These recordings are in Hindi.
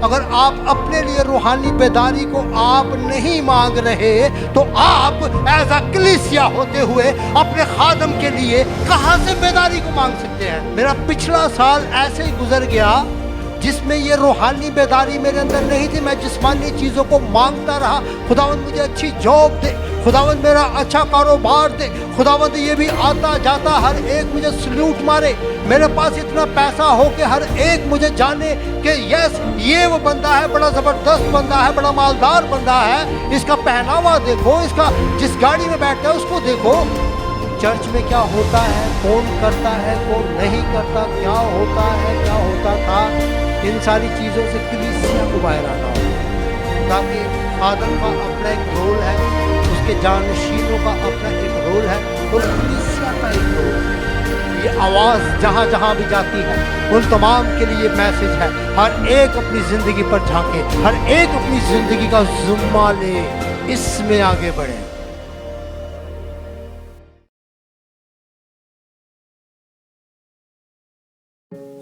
अगर आप अपने लिए रूहानी बेदारी को आप नहीं मांग रहे तो आप एज अ कलीसिया होते हुए अपने खादम के लिए कहां से बेदारी को मांग सकते हैं? मेरा पिछला साल ऐसे ही गुजर गया जिसमें ये रूहानी बेदारी मेरे अंदर नहीं थी। मैं जिस्मानी चीज़ों को मांगता रहा, खुदावंद मुझे अच्छी जॉब दे, खुदावंद मेरा अच्छा कारोबार दे, खुदावंद ये भी आता जाता हर एक मुझे सल्यूट मारे, मेरे पास इतना पैसा हो कि हर एक मुझे जाने कि यस ये वो बंदा है, बड़ा ज़बरदस्त बंदा है, बड़ा मालदार बंदा है, इसका पहनावा देखो, इसका जिस गाड़ी में बैठता है उसको देखो। चर्च में क्या होता है, कौन करता है, कौन नहीं करता, क्या होता है, क्या होता था, इन सारी चीज़ों से कलीसिया को बाहर आना हो, ताकि आदम का अपना एक रोल है, उसके जानशीनों का अपना एक रोल है और कलीसिया का एक रोल है। ये आवाज़ जहाँ जहाँ भी जाती है उन तमाम के लिए मैसेज है, हर एक अपनी ज़िंदगी पर झांके, हर एक अपनी ज़िंदगी का ज़िम्मा ले, इसमें आगे बढ़े।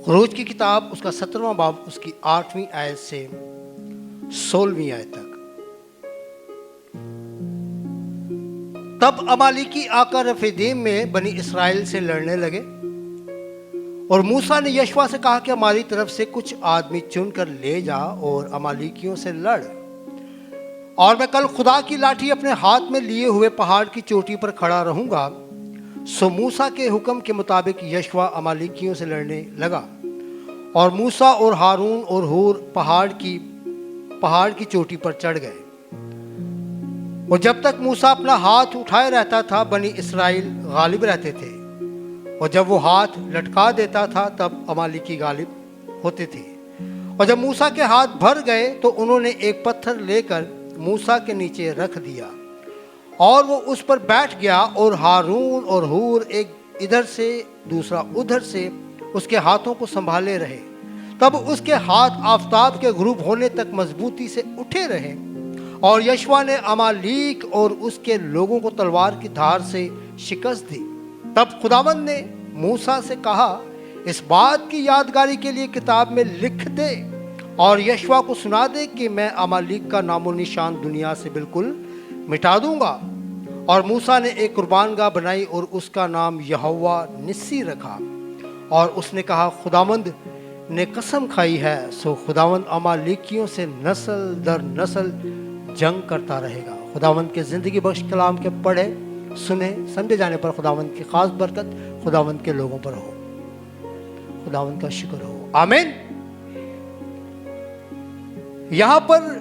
खुरूज की किताब उसका 17वां बाब उसकी 8वीं आयत से 16वीं आयत तक। तब अमालेकी आकर रफीदीम में बनी इसराइल से लड़ने लगे और मूसा ने यशवा से कहा कि हमारी तरफ से कुछ आदमी चुनकर ले जा और अमालेकियों से लड़, और मैं कल खुदा की लाठी अपने हाथ में लिए हुए पहाड़ की चोटी पर खड़ा रहूंगा। सो मूसा के हुक्म के मुताबिक यशवा अमालेकियों से लड़ने लगा और मूसा और हारून और हूर पहाड़ की चोटी पर चढ़ गए। और जब तक मूसा अपना हाथ उठाए रहता था बनी इसराइल गालिब रहते थे, और जब वो हाथ लटका देता था तब अमालेकी गालिब होते थे। और जब मूसा के हाथ भर गए तो उन्होंने एक पत्थर लेकर मूसा के नीचे रख दिया और वो उस पर बैठ गया, और हारून और हूर एक इधर से दूसरा उधर से उसके हाथों को संभाले रहे। तब उसके हाथ आफताब के गुरूब होने तक मजबूती से उठे रहे, और यशवा ने अमालीक और उसके लोगों को तलवार की धार से शिकस्त दी। तब खुदावंद ने मूसा से कहा, इस बात की यादगारी के लिए किताब में लिख दे और यशवा को सुना दे कि मैं अमालीक का नामो निशान दुनिया से बिल्कुल मिटा दूंगा। और मूसा ने एक कुर्बानगाह बनाई और उसका नाम यहोवा निस्सी रखा, और उसने कहा, खुदावंद ने कसम खाई है, सो खुदावंद अमालेकियों से नस्ल दर नस्ल जंग करता रहेगा। खुदावंद के ज़िंदगी बख्श कलाम के पढ़े सुने समझे जाने पर खुदावंद की खास बरकत खुदावंद के लोगों पर हो। खुदावंद का शुक्र हो, आमीन। यहां पर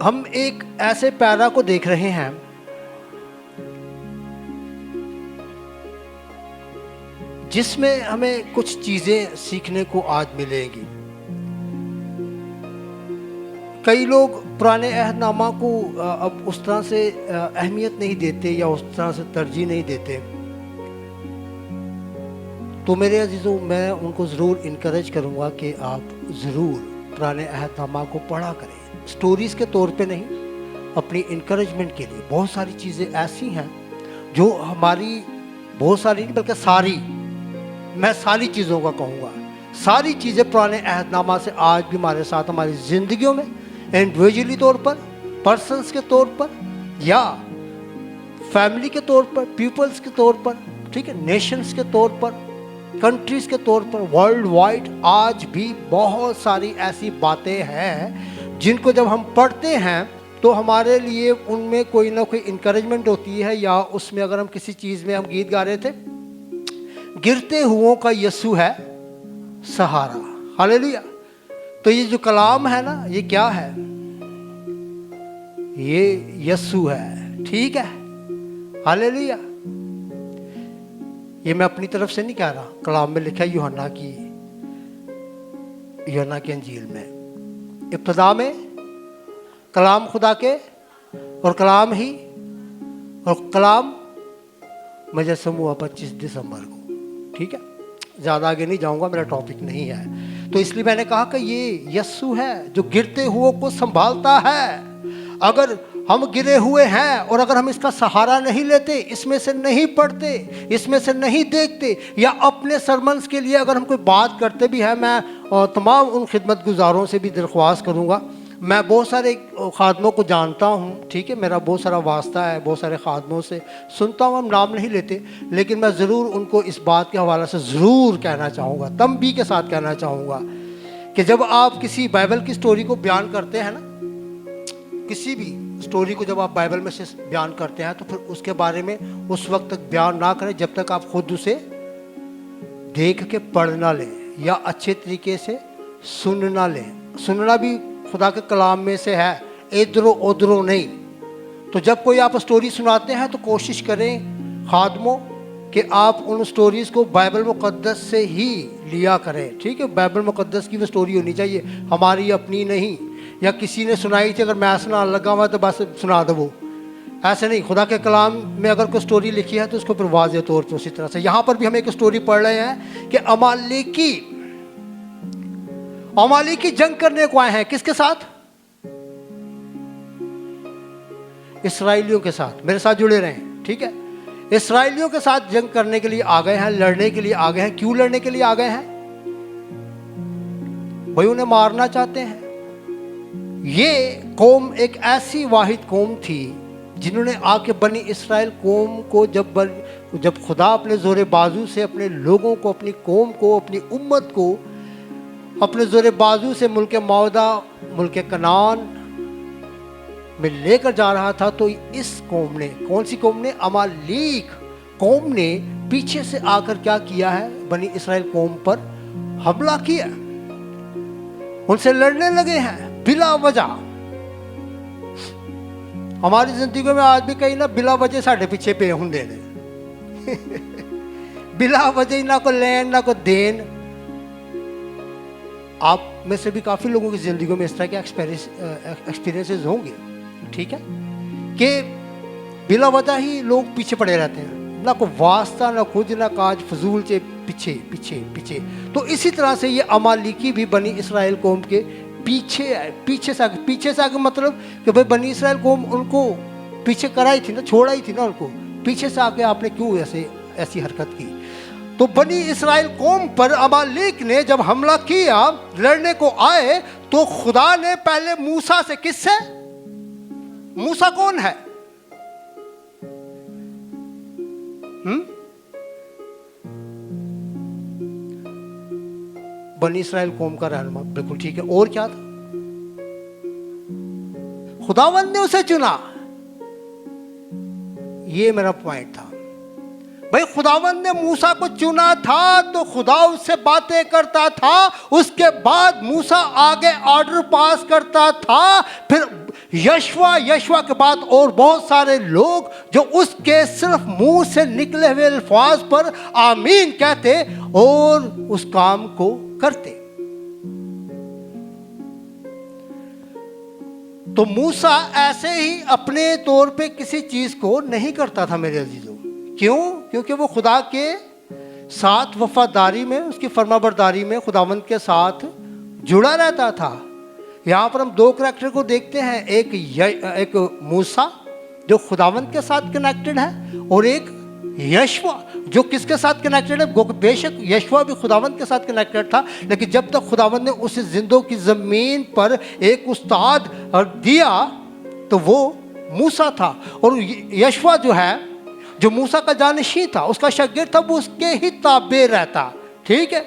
हम एक ऐसे पैरा को देख रहे हैं जिसमें हमें कुछ चीजें सीखने को आज मिलेंगी। कई लोग पुराने अहदनामा को अब उस तरह से अहमियत नहीं देते या उस तरह से तरजीह नहीं देते, तो मेरे अजीजों मैं उनको ज़रूर इनकरेज करूँगा कि आप ज़रूर पुराने अहदनामा को पढ़ा करें, स्टोरीज़ के तौर पे नहीं, अपनी इनकरेजमेंट के लिए। बहुत सारी चीज़ें ऐसी हैं जो हमारी, बहुत सारी नहीं बल्कि सारी, मैं सारी चीज़ों का कहूँगा, सारी चीज़ें पुराने अहदनामा से आज भी हमारे साथ हमारी ज़िंदगियों में इंडिविजुअली तौर पर, पर्सन्स के तौर पर या फैमिली के तौर पर, पीपल्स के तौर पर, ठीक है, नेशंस के तौर पर, कंट्रीज़ के तौर पर, वर्ल्ड वाइड आज भी बहुत सारी ऐसी बातें हैं जिनको जब हम पढ़ते हैं तो हमारे लिए उनमें कोई ना कोई इनकरेजमेंट होती है। या उसमें अगर हम किसी चीज़ में हम गीत गा रहे थे, गिरते हुओं का यीशु है सहारा, हालेलुया। तो ये जो कलाम है ना, ये क्या है? ये यीशु है, ठीक है, हालेलुया। ये मैं अपनी तरफ से नहीं कह रहा, कलाम में लिखा है यूहन्ना की अंजील में, इब्तिदा में कलाम खुदा के और कलाम ही और कलाम मुजस्सम हुआ 25 दिसंबर को, ठीक है। ज़्यादा आगे नहीं जाऊंगा, मेरा टॉपिक नहीं है, तो इसलिए मैंने कहा कि ये यीशु है जो गिरते हुओं को संभालता है। अगर हम गिरे हुए हैं और अगर हम इसका सहारा नहीं लेते, इसमें से नहीं पढ़ते, इसमें से नहीं देखते, या अपने सरमन्स के लिए अगर हम कोई बात करते भी हैं, मैं और तमाम उन खिदमत गुजारों से भी दरख्वास्त करूँगा। मैं बहुत सारे खादमों को जानता हूँ, ठीक है, मेरा बहुत सारा वास्ता है, बहुत सारे खादमों से सुनता हूँ, हम नाम नहीं लेते, लेकिन मैं ज़रूर उनको इस बात के हवाले से ज़रूर कहना चाहूँगा, तंबी के साथ कहना चाहूँगा कि जब आप किसी बाइबल की स्टोरी को बयान करते हैं ना, किसी भी स्टोरी को जब आप बाइबल में से बयान करते हैं, तो फिर उसके बारे में उस वक्त तक बयान ना करें जब तक आप खुद उसे देख के पढ़ ना लें या अच्छे तरीके से सुन ना लें। सुनना भी खुदा के कलाम में से है, इधरों उधरों नहीं। तो जब कोई आप स्टोरी सुनाते हैं तो कोशिश करें खादमों कि आप उन स्टोरीज़ को बाइबल मुक़द्दस से ही लिया करें, ठीक है। बाइबल मुक़द्दस की वो स्टोरी होनी चाहिए, हमारी अपनी नहीं, या किसी ने सुनाई थी अगर मैं सुनाने लगा हुआ तो बस सुना दो, वो ऐसे नहीं। खुदा के कलाम में अगर कोई स्टोरी लिखी है तो उसको फिर वाज़ेह तौर पर उसी तरह से। यहाँ पर भी हम एक स्टोरी पढ़ रहे हैं कि अमालेकी जंग करने को आए हैं, किसके साथ? इसराइलियों के साथ। मेरे साथ जुड़े रहें, ठीक है। इसराइलियों के साथ जंग करने के लिए आ गए हैं, लड़ने के लिए आ गए हैं। क्यों लड़ने के लिए आ गए हैं? भाई उन्हें मारना चाहते हैं। ये कौम एक ऐसी वाहिद कौम थी जिन्होंने आके बनी इसराइल कौम को जब खुदा अपने ज़ोरे बाजू से अपने लोगों को, अपनी कौम को, अपनी उम्मत को अपने ज़ोरे बाजू से मुल्क मौदा, मुल्क कनान में लेकर जा रहा था, तो इस कौम ने, कौन सी कौम ने? अमालीक कौम ने पीछे से आकर क्या किया है? बनी इसराइल कौम पर हमला किया, उनसे लड़ने लगे हैं बिला वजह। हमारी जिंदगी में आज भी कहीं ना बिला वजह साढ़े पीछे पे होंगे ने बिला वजह ना को लेन ना को देन। आप में से भी काफ़ी लोगों की ज़िंदगी में इस तरह के एक्सपीरियंसेस होंगे, ठीक है, कि बिला वजह ही लोग पीछे पड़े रहते हैं, ना को वास्ता ना कुछ ना काज, फजूल से पीछे पीछे पीछे। तो इसी तरह से ये अमालिकी भी बनी इसराइल कौम के पीछे है, पीछे से आगे मतलब कि भाई बनी इसराइल कौम उनको पीछे कराई थी ना, छोड़ा ही थी ना उनको, पीछे से आके आपने क्यों ऐसी हरकत की? तो बनी इसराइल कौम पर अमालेक ने जब हमला किया, लड़ने को आए, तो खुदा ने पहले मूसा से, किससे? मूसा कौन है? बनी इसराइल कौम का रहनुमा, बिल्कुल ठीक है। और क्या था? खुदावंद ने उसे चुना, ये मेरा पॉइंट था। भाई खुदावंद ने मूसा को चुना था तो खुदा उससे बातें करता था, उसके बाद मूसा आगे ऑर्डर पास करता था, फिर यशवा के बाद और बहुत सारे लोग जो उसके सिर्फ मुंह से निकले हुए अल्फाज पर आमीन कहते और उस काम को करते। तो मूसा ऐसे ही अपने तौर पे किसी चीज को नहीं करता था मेरे अजीजों। क्यों? क्योंकि वो खुदा के साथ वफादारी में, उसकी फरमाबरदारी में खुदावंद के साथ जुड़ा रहता था। यहाँ पर हम दो करैक्टर को देखते हैं, एक मूसा जो खुदावंद के साथ कनेक्टेड है और एक यशवा जो किसके साथ कनेक्टेड है? बेशक यशवा भी खुदावंद के साथ कनेक्टेड था, लेकिन जब तक खुदावंद ने उसे जिंदों की ज़मीन पर एक उस्ताद दिया तो वो मूसा था। और यशवा जो है, जो मूसा का जानशी था, उसका शागिर्द था, वो उसके ही ताबे रहता, ठीक है।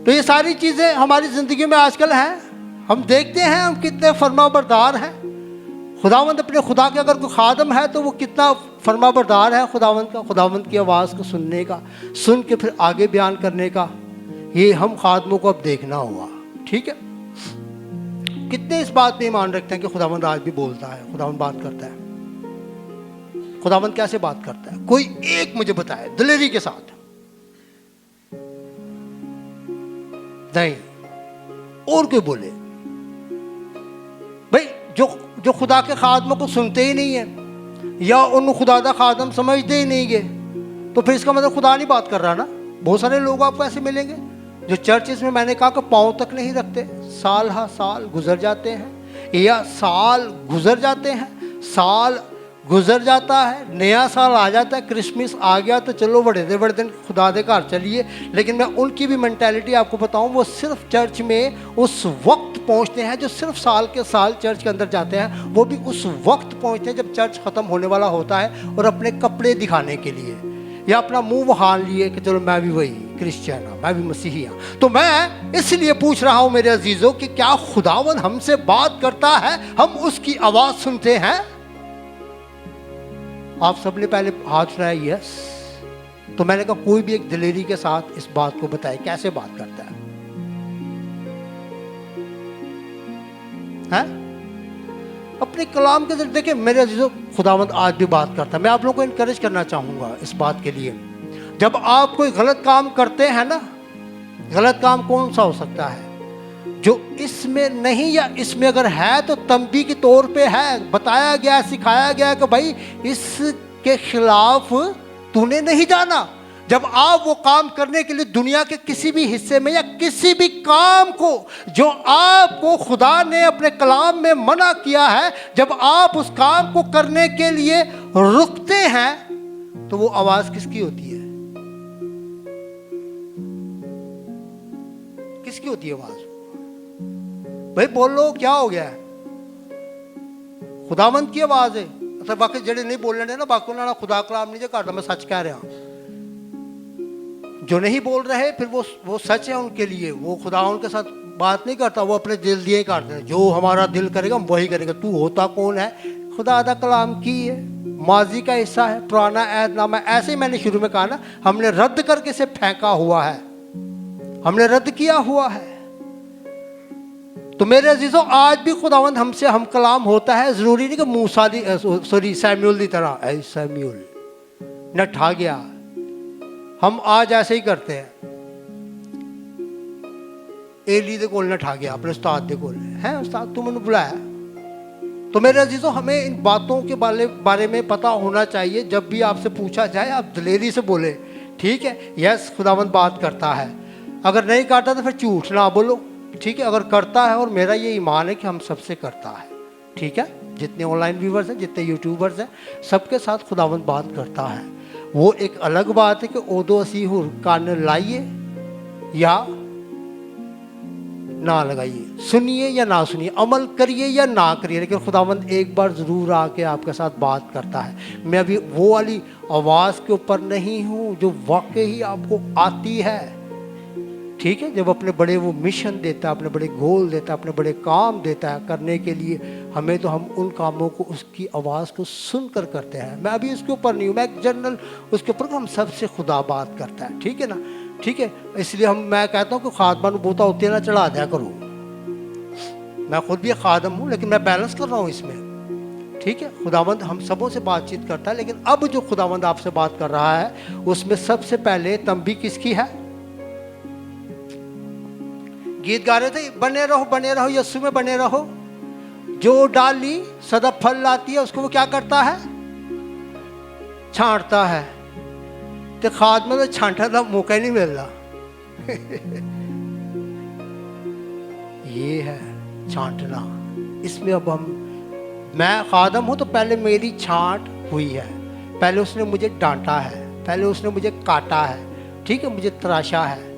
तो ये सारी चीज़ें हमारी ज़िंदगी में आजकल हैं, हम देखते हैं हम कितने फरमाबरदार हैं। खुदावंद अपने खुदा के अगर कोई खादम है तो वो कितना फरमाबरदार है खुदावंद का, खुदावंद की आवाज़ को सुनने का, सुन के फिर आगे बयान करने का। ये हम खादमों को अब देखना हुआ, ठीक है। कितने इस बात पे ईमान रखते हैं कि खुदावंद आज भी बोलता है, खुदावंद बात करता है। खुदावंद कैसे बात करता है? कोई एक मुझे बताए दिलेरी के साथ। नहीं, और कोई बोले भाई जो खुदा के खादमों को सुनते ही नहीं है या उन खुदा का खादम समझते ही नहीं गए, तो फिर इसका मतलब खुदा नहीं बात कर रहा ना। बहुत सारे लोग आपको ऐसे मिलेंगे जो चर्चेस में, मैंने कहा कि पाँव तक नहीं रखते, साल गुजर जाते हैं या साल गुजर जाते हैं, साल गुजर जाता है, नया साल आ जाता है, क्रिसमस आ गया तो चलो बड़े दिन खुदा दे घर चलिए। लेकिन मैं उनकी भी मेंटालिटी आपको बताऊं, वो सिर्फ चर्च में उस वक्त पहुंचते हैं, जो सिर्फ साल के साल चर्च के अंदर जाते हैं, वो भी उस वक्त पहुंचते हैं जब चर्च ख़त्म होने वाला होता है, और अपने कपड़े दिखाने के लिए या अपना मुंह वहान लिए कि चलो मैं भी वही क्रिश्चियन हूँ, मैं भी मसीही हूँ। तो मैं इसलिए पूछ रहा हूँ मेरे अजीज़ों कि क्या खुदावन हमसे बात करता है, हम उसकी आवाज़ सुनते हैं? आप सबने पहले हाथ उठाया यस। तो मैंने कहा कोई भी एक दिलेरी के साथ इस बात को बताए कैसे बात करता है, हैं? अपने कलाम के जरिए देखिए मेरे अजीजों, खुदावंद आज भी बात करता है। मैं आप लोगों को इनकरेज करना चाहूंगा इस बात के लिए, जब आप कोई गलत काम करते हैं ना, गलत काम कौन सा हो सकता है जो इसमें नहीं या इसमें अगर है तो तंबी के तौर पे है, बताया गया, सिखाया गया कि भाई इसके खिलाफ तूने नहीं जाना। जब आप वो काम करने के लिए दुनिया के किसी भी हिस्से में या किसी भी काम को जो आपको खुदा ने अपने कलाम में मना किया है, जब आप उस काम को करने के लिए रुकते हैं तो वो आवाज किसकी होती है? किसकी होती है आवाज? भाई बोलो क्या हो गया है? खुदावंत की आवाज है। अच्छा बाकी जेडे नहीं बोलने ना, बाकी उन्होंने खुदा कलाम नहीं जो करता, मैं सच कह रहा हूं। जो नहीं बोल रहे फिर वो सच है उनके लिए, वो खुदा उनके साथ बात नहीं करता, वो अपने दिल दिए करते हैं, जो हमारा दिल करेगा हम वही करेगा। तू होता कौन है? खुदा दा कलाम की है, माजी का हिस्सा है, पुराना ऐहदनामा। ऐसे ही मैंने शुरू में कहा ना, हमने रद्द करके इसे फेंका हुआ है, हमने रद्द किया हुआ है। तो मेरे अजीजों आज भी खुदावंद हमसे हम कलाम होता है। जरूरी नहीं कि मूसा दी सैमुअल की तरह, ऐ सैमुअल न ठा गया, हम आज ऐसे ही करते हैं। एली दे कोल न ठा गया, अपने उस्ताद दे कोल है, उस्ताद तू मैंने बुलाया। तो मेरे अजीजों हमें इन बातों के बारे में पता होना चाहिए। जब भी आपसे पूछा जाए आप दिलेरी से बोले, ठीक है, यस खुदावंद बात करता है। अगर नहीं करता तो फिर झूठ ना बोलो, ठीक है। अगर करता है, और मेरा ये ईमान है कि हम सबसे करता है, ठीक है। जितने ऑनलाइन व्यूवर्स हैं, जितने यूट्यूबर्स हैं, सबके साथ खुदावंद बात करता है। वो एक अलग बात है कि ओदो असी हुर कान लाइए या ना लगाइए, सुनिए या ना सुनिए, अमल करिए या ना करिए, लेकिन खुदावंद एक बार ज़रूर आके आपके साथ बात करता है। मैं अभी वो वाली आवाज़ के ऊपर नहीं हूँ जो वाकई आपको आती है, ठीक है। जब अपने बड़े वो मिशन देता है, अपने बड़े गोल देता है, अपने बड़े काम देता है करने के लिए हमें, तो हम उन कामों को उसकी आवाज़ को सुनकर करते हैं। मैं अभी उसके ऊपर नहीं हूँ, मैं एक जनरल उसके ऊपर, हम सबसे खुदा बात करता है, ठीक है ना, ठीक है। इसलिए मैं कहता हूँ कि खादमान बोता होते ना चढ़ा दिया करो। मैं खुद भी खादम हूँ, लेकिन मैं बैलेंस कर रहा हूँ इसमें, ठीक है। खुदावंद हम सबों से बातचीत करता है, लेकिन अब जो खुदावंद आपसे बात कर रहा है उसमें सबसे पहले तंबी किसकी है? गीत गा रहे थे, बने रहो यीशु में बने रहो। जो डाली सदा फल लाती है उसको वो क्या करता है? छांटता है। तो खाद में तो छांटने का मौका ही नहीं मिल रहा। ये है छांटना। इसमें अब मैं खादम हूं तो पहले मेरी छांट हुई है, पहले उसने मुझे डांटा है, पहले उसने मुझे काटा है, ठीक है, मुझे तराशा है,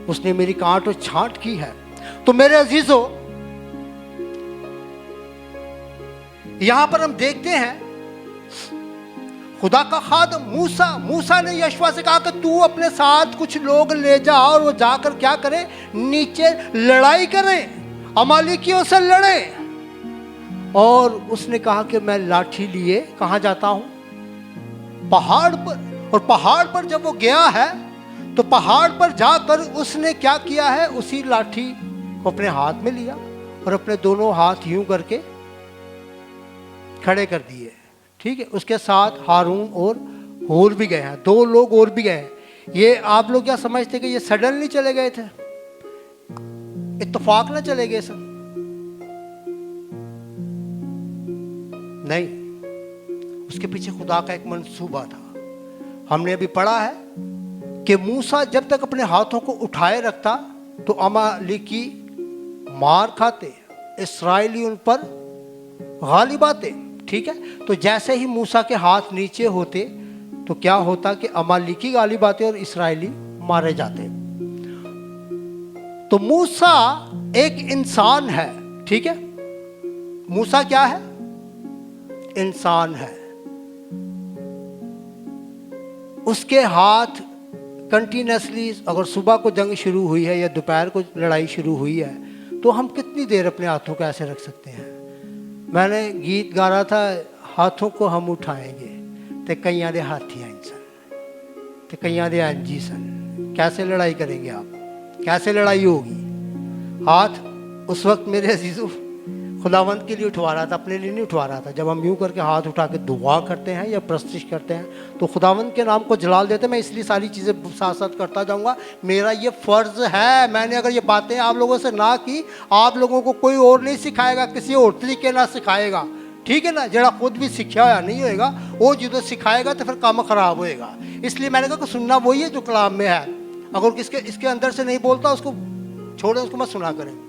उसने मेरी काट और छांट की है। तो मेरे अजीजों यहां पर हम देखते हैं खुदा का खादम मूसा ने यशवा से कहा कि तू अपने साथ कुछ लोग ले जा और वो जाकर क्या करे? नीचे लड़ाई करे, अमालेकियों से लड़े। और उसने कहा कि मैं लाठी लिए कहां जाता हूं? पहाड़ पर। और पहाड़ पर जब वो गया है तो पहाड़ पर जाकर उसने क्या किया है? उसी लाठी को अपने हाथ में लिया और अपने दोनों हाथ यूं करके खड़े कर दिए, ठीक है। उसके साथ हारून और भी गए हैं, 2 लोग और भी गए हैं। ये आप लोग क्या समझते कि ये सडनली चले गए थे? इत्तेफाक ना चले गए सब? नहीं, उसके पीछे खुदा का एक मंसूबा था। हमने अभी पढ़ा है कि मूसा जब तक अपने हाथों को उठाए रखता तो अमालेकी मार खाते, इस्राएली उन पर गालिब आते, ठीक है। तो जैसे ही मूसा के हाथ नीचे होते तो क्या होता कि अमालिकी गालिब आते और इसराइली मारे जाते। तो मूसा एक इंसान है, ठीक है। मूसा क्या है? इंसान है। उसके हाथ कंटिन्यूसली, अगर सुबह को जंग शुरू हुई है या दोपहर को लड़ाई शुरू हुई है, तो हम कितनी देर अपने हाथों को ऐसे रख सकते हैं? मैंने गीत गा रहा था, हाथों को हम उठाएंगे ते कईयां दे हाथी आइन सन ते कईयां दे अंजी सन। कैसे लड़ाई करेंगे आप? कैसे लड़ाई होगी? हाथ उस वक्त मेरे अजीजों खुदावंत के लिए उठवा रहा था, अपने लिए नहीं उठवा रहा था। जब हम यूं करके हाथ उठा के दुआ करते हैं या प्रस्तिश करते हैं तो खुदावंत के नाम को जलाल देते हैं। मैं इसलिए सारी चीज़ें साथ साथ करता जाऊंगा, मेरा ये फ़र्ज़ है। मैंने अगर ये बातें आप लोगों से ना की, आप लोगों को कोई और नहीं सिखाएगा, किसी और तरीके ना सिखाएगा, ठीक है ना। जरा खुद भी सीखा या नहीं होएगा, वो जो सिखाएगा तो फिर काम खराब होएगा। इसलिए मैंने कहा कि सुनना वही है जो कलाम में है। अगर किसके इसके अंदर से नहीं बोलता उसको छोड़ें, उसको मत सुना करें।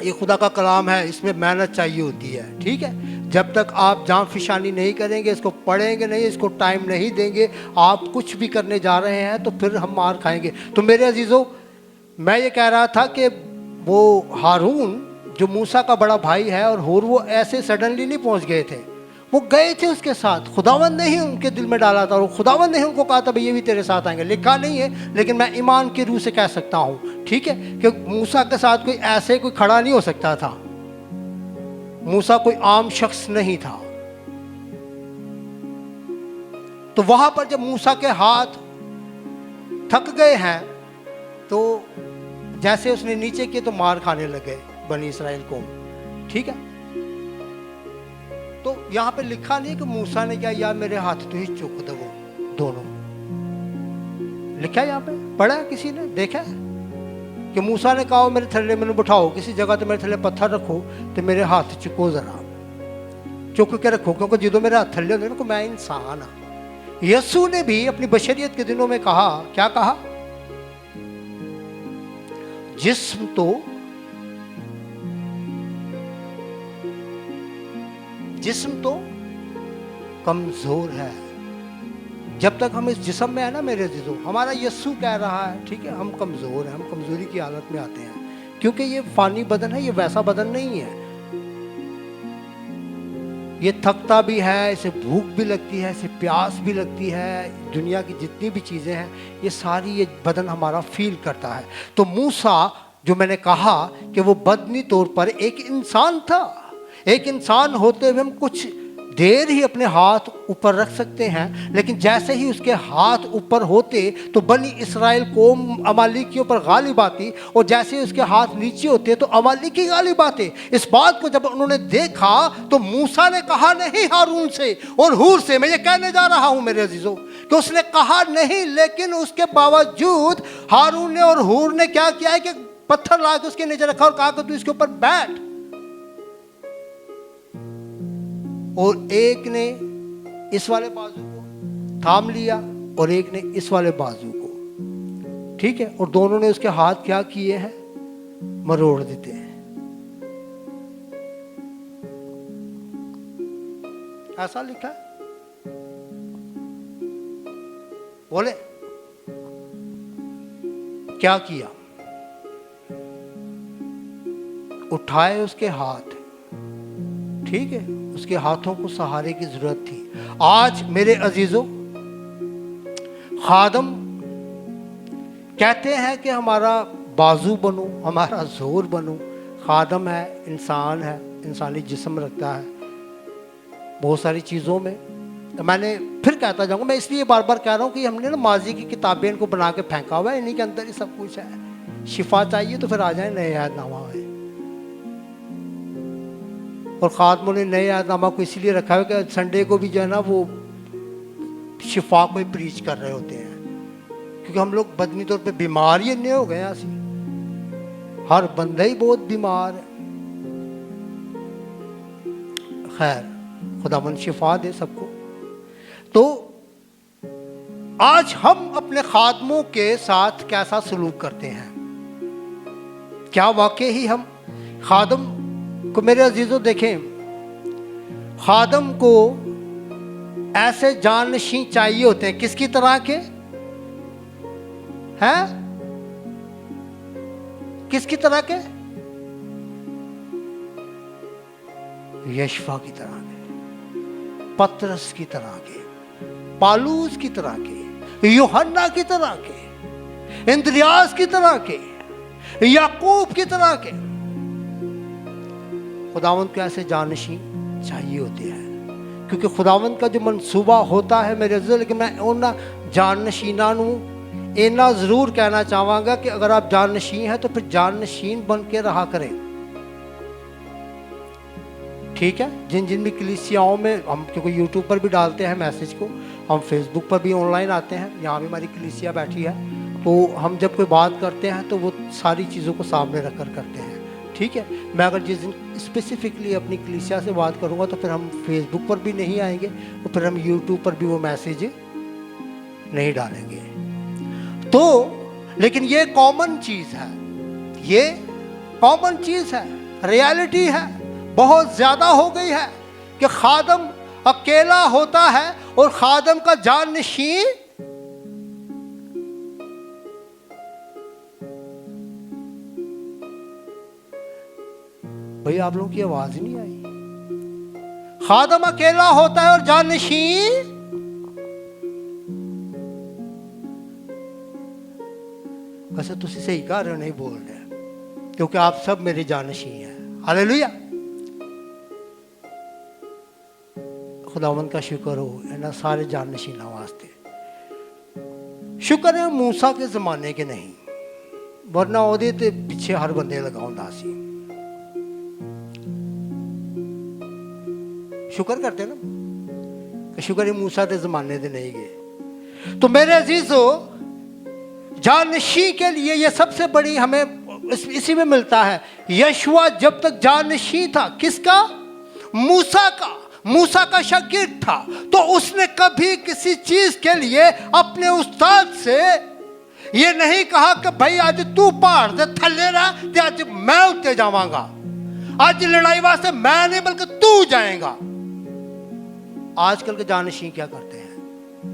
ये खुदा का कलाम है, इसमें मेहनत चाहिए होती है, ठीक है। जब तक आप जान फिशानी नहीं करेंगे, इसको पढ़ेंगे नहीं, इसको टाइम नहीं देंगे, आप कुछ भी करने जा रहे हैं तो फिर हम मार खाएंगे। तो मेरे अजीज़ों, मैं ये कह रहा था कि वो हारून जो मूसा का बड़ा भाई है और होर, वो ऐसे सडनली नहीं पहुंच गए थे, वो गए थे उसके साथ। खुदावंद ने ही उनके दिल में डाला था और खुदावंद ने उनको कहा था भाई ये भी तेरे साथ आएंगे। लिखा नहीं है लेकिन मैं ईमान की रूह से कह सकता हूँ, ठीक है, कि मूसा के साथ कोई ऐसे कोई खड़ा नहीं हो सकता था। मूसा कोई आम शख्स नहीं था। तो वहां पर जब मूसा के हाथ थक गए हैं तो जैसे उसने नीचे किए तो मार खाने लगे बनी इसराइल को, ठीक है। तो यहां पे लिखा नहीं कि मूसा ने क्या, या मेरे हाथ तो ही चुक दो दोनों। लिखा है यहां पे, पढ़ा है किसी ने, देखा है कि मूसा ने कहा मेरे थल्ले मैंने बिठाओ किसी जगह, तो मेरे थल्ले पत्थर रखो तो मेरे हाथ चुको, जरा चुक के रखो, क्योंकि जो मेरे हाथ थल्ले होते मैं इंसान हाँ। यीशु ने भी अपनी बशरियत के दिनों में कहा, क्या कहा? जिस्म तो कमजोर है। जब तक हम इस जिस्म में है ना मेरे अजीजों, हमारा यीशु कह रहा है, ठीक है, हम कमजोर हैं, हम कमजोरी की हालत में आते हैं, क्योंकि ये फानी बदन है, ये वैसा बदन नहीं है। ये थकता भी है, इसे भूख भी लगती है, इसे प्यास भी लगती है, दुनिया की जितनी भी चीजें हैं ये सारी ये बदन हमारा फील करता है। तो मूसा जो मैंने कहा कि वो बदनी तौर पर एक इंसान था, एक इंसान होते हुए हम कुछ देर ही अपने हाथ ऊपर रख सकते हैं, लेकिन जैसे ही उसके हाथ ऊपर होते तो बनी इसराइल कौम अमालिकियों पर गालिब आती, और जैसे ही उसके हाथ नीचे होते तो अमालिकी गालिब आते। इस बात को जब उन्होंने देखा तो मूसा ने कहा नहीं हारून से और हूर से, मैं ये कहने जा रहा हूं मेरे अजीजों कि उसने कहा नहीं, लेकिन उसके बावजूद हारून ने और हूर ने क्या किया है कि पत्थर ला के उसके नीचे रखा और कहा कि तू इसके ऊपर बैठ। और एक ने इस वाले बाजू को थाम लिया और एक ने इस वाले बाजू को, ठीक है, और दोनों ने उसके हाथ क्या किए हैं? मरोड़ देते हैं। ऐसा लिखा है, बोले क्या किया? उठाए उसके हाथ, ठीक है, उसके हाथों को सहारे की जरूरत थी। आज मेरे अजीजों, खादम कहते हैं कि हमारा बाजू बनो, हमारा जोर बनो। खादम है, इंसान है, इंसानी जिस्म रखता है बहुत सारी चीज़ों में। मैंने फिर कहता जाऊंगा, मैं इसलिए बार बार कह रहा हूँ कि हमने ना माजी की किताबें इनको बना के फेंका हुआ है, इन्हीं के अंदर ही सब कुछ है। शिफा चाहिए तो फिर आ जाए नए यादनामा में। और खादमों ने नए यादनामा को इसलिए रखा है कि संडे को भी जो है ना वो शिफा को ही प्रीच कर रहे होते हैं, क्योंकि हम लोग बदनी तौर पे बीमार ही इतने हो गए हैं, हर बंदा ही बहुत बीमार है। खैर, खुदावंद शिफा दे सबको। तो आज हम अपने खादमों के साथ कैसा सलूक करते हैं? क्या वाकई ही हम खादम को, मेरे अजीजों देखें, खादम को ऐसे जानशीं चाहिए होते हैं, किसकी तरह के हैं? किसकी तरह के? यशवा की तरह के, पतरस की तरह के, पालूस की तरह के, यूहन्ना की तरह के, इंद्रियास की तरह के, याकूब की तरह के। खुदावंद को ऐसे जानशीं चाहिए होते हैं, क्योंकि खुदावंद का जो मंसूबा होता है मेरे अज़ीज़, लेकिन मैं उन जानशीना नू इतना ज़रूर कहना चाहूँगा कि अगर आप जानशीन हैं तो फिर जानशीन बन के रहा करें, ठीक है? जिन जिन भी कलीसियाओं में हम, क्योंकि यूट्यूब पर भी डालते हैं मैसेज को, हम फेसबुक पर भी ऑनलाइन आते हैं, यहाँ भी हमारी कलीसिया बैठी है, तो हम जब कोई बात करते हैं तो वो सारी चीज़ों को सामने रख कर करते हैं, ठीक है? मैं अगर जिस दिन स्पेसिफिकली अपनी कलीसिया से बात करूँगा तो फिर हम फेसबुक पर भी नहीं आएंगे और फिर हम यूट्यूब पर भी वो मैसेज नहीं डालेंगे। तो लेकिन ये कॉमन चीज़ है, ये कॉमन चीज़ है, रियलिटी है, बहुत ज़्यादा हो गई है कि खादम अकेला होता है और खादम का जानशीं भाई, आप लोगों की आवाज ही नहीं आई। खादम अकेला होता है और जानशीं वैसे तुसी सही कह रहे हो, नहीं बोल रहे, क्योंकि आप सब मेरे जानशीं हैं। हालेलुया, खुदावंद का शुक्र हो इन्हां सारे जानशीना वास्ते। शुक्र है मूसा के जमाने के नहीं, वरना ओदे ते पिछे हर बंदे लगाउंदा सी। शुक्र करते ना कि शुक्र है मूसा के जमाने दे नहीं गए। तो मेरे अजीजों, जानशी के लिए ये सबसे बड़ी हमें इसी में मिलता है। यशवा जब तक जानशी था, किसका? मूसा का। मूसा का शागिर्द था, तो उसने कभी किसी चीज के लिए अपने उस्ताद से ये नहीं कहा कि भाई आज तू पहाड़ से थले रहा ते आज मैं उत्ते जावांगा, आज लड़ाई वास्ते मैं नहीं बल्कि तू जाएगा। आजकल के जानशीं क्या करते हैं?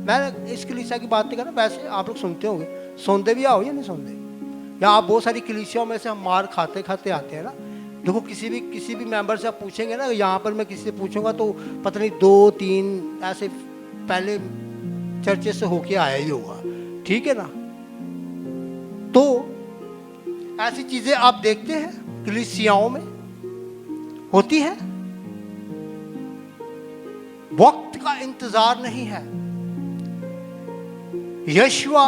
मैं इस कलीसिया की बात नहीं कर रहा, वैसे आप लोग सुनते होंगे, सुनते भी आओ या नहीं सुनते, या आप बहुत सारी कलीसियाओं में से हम मार खाते खाते आते हैं ना। देखो किसी भी मेंबर से आप पूछेंगे ना, यहाँ पर मैं किसी से पूछूंगा तो पता नहीं 2-3 ऐसे पहले चर्चे से होके आया ही होगा, ठीक है ना? तो ऐसी चीजें आप देखते हैं कलीसियाओं में होती है। वक्त का इंतजार नहीं है। यशवा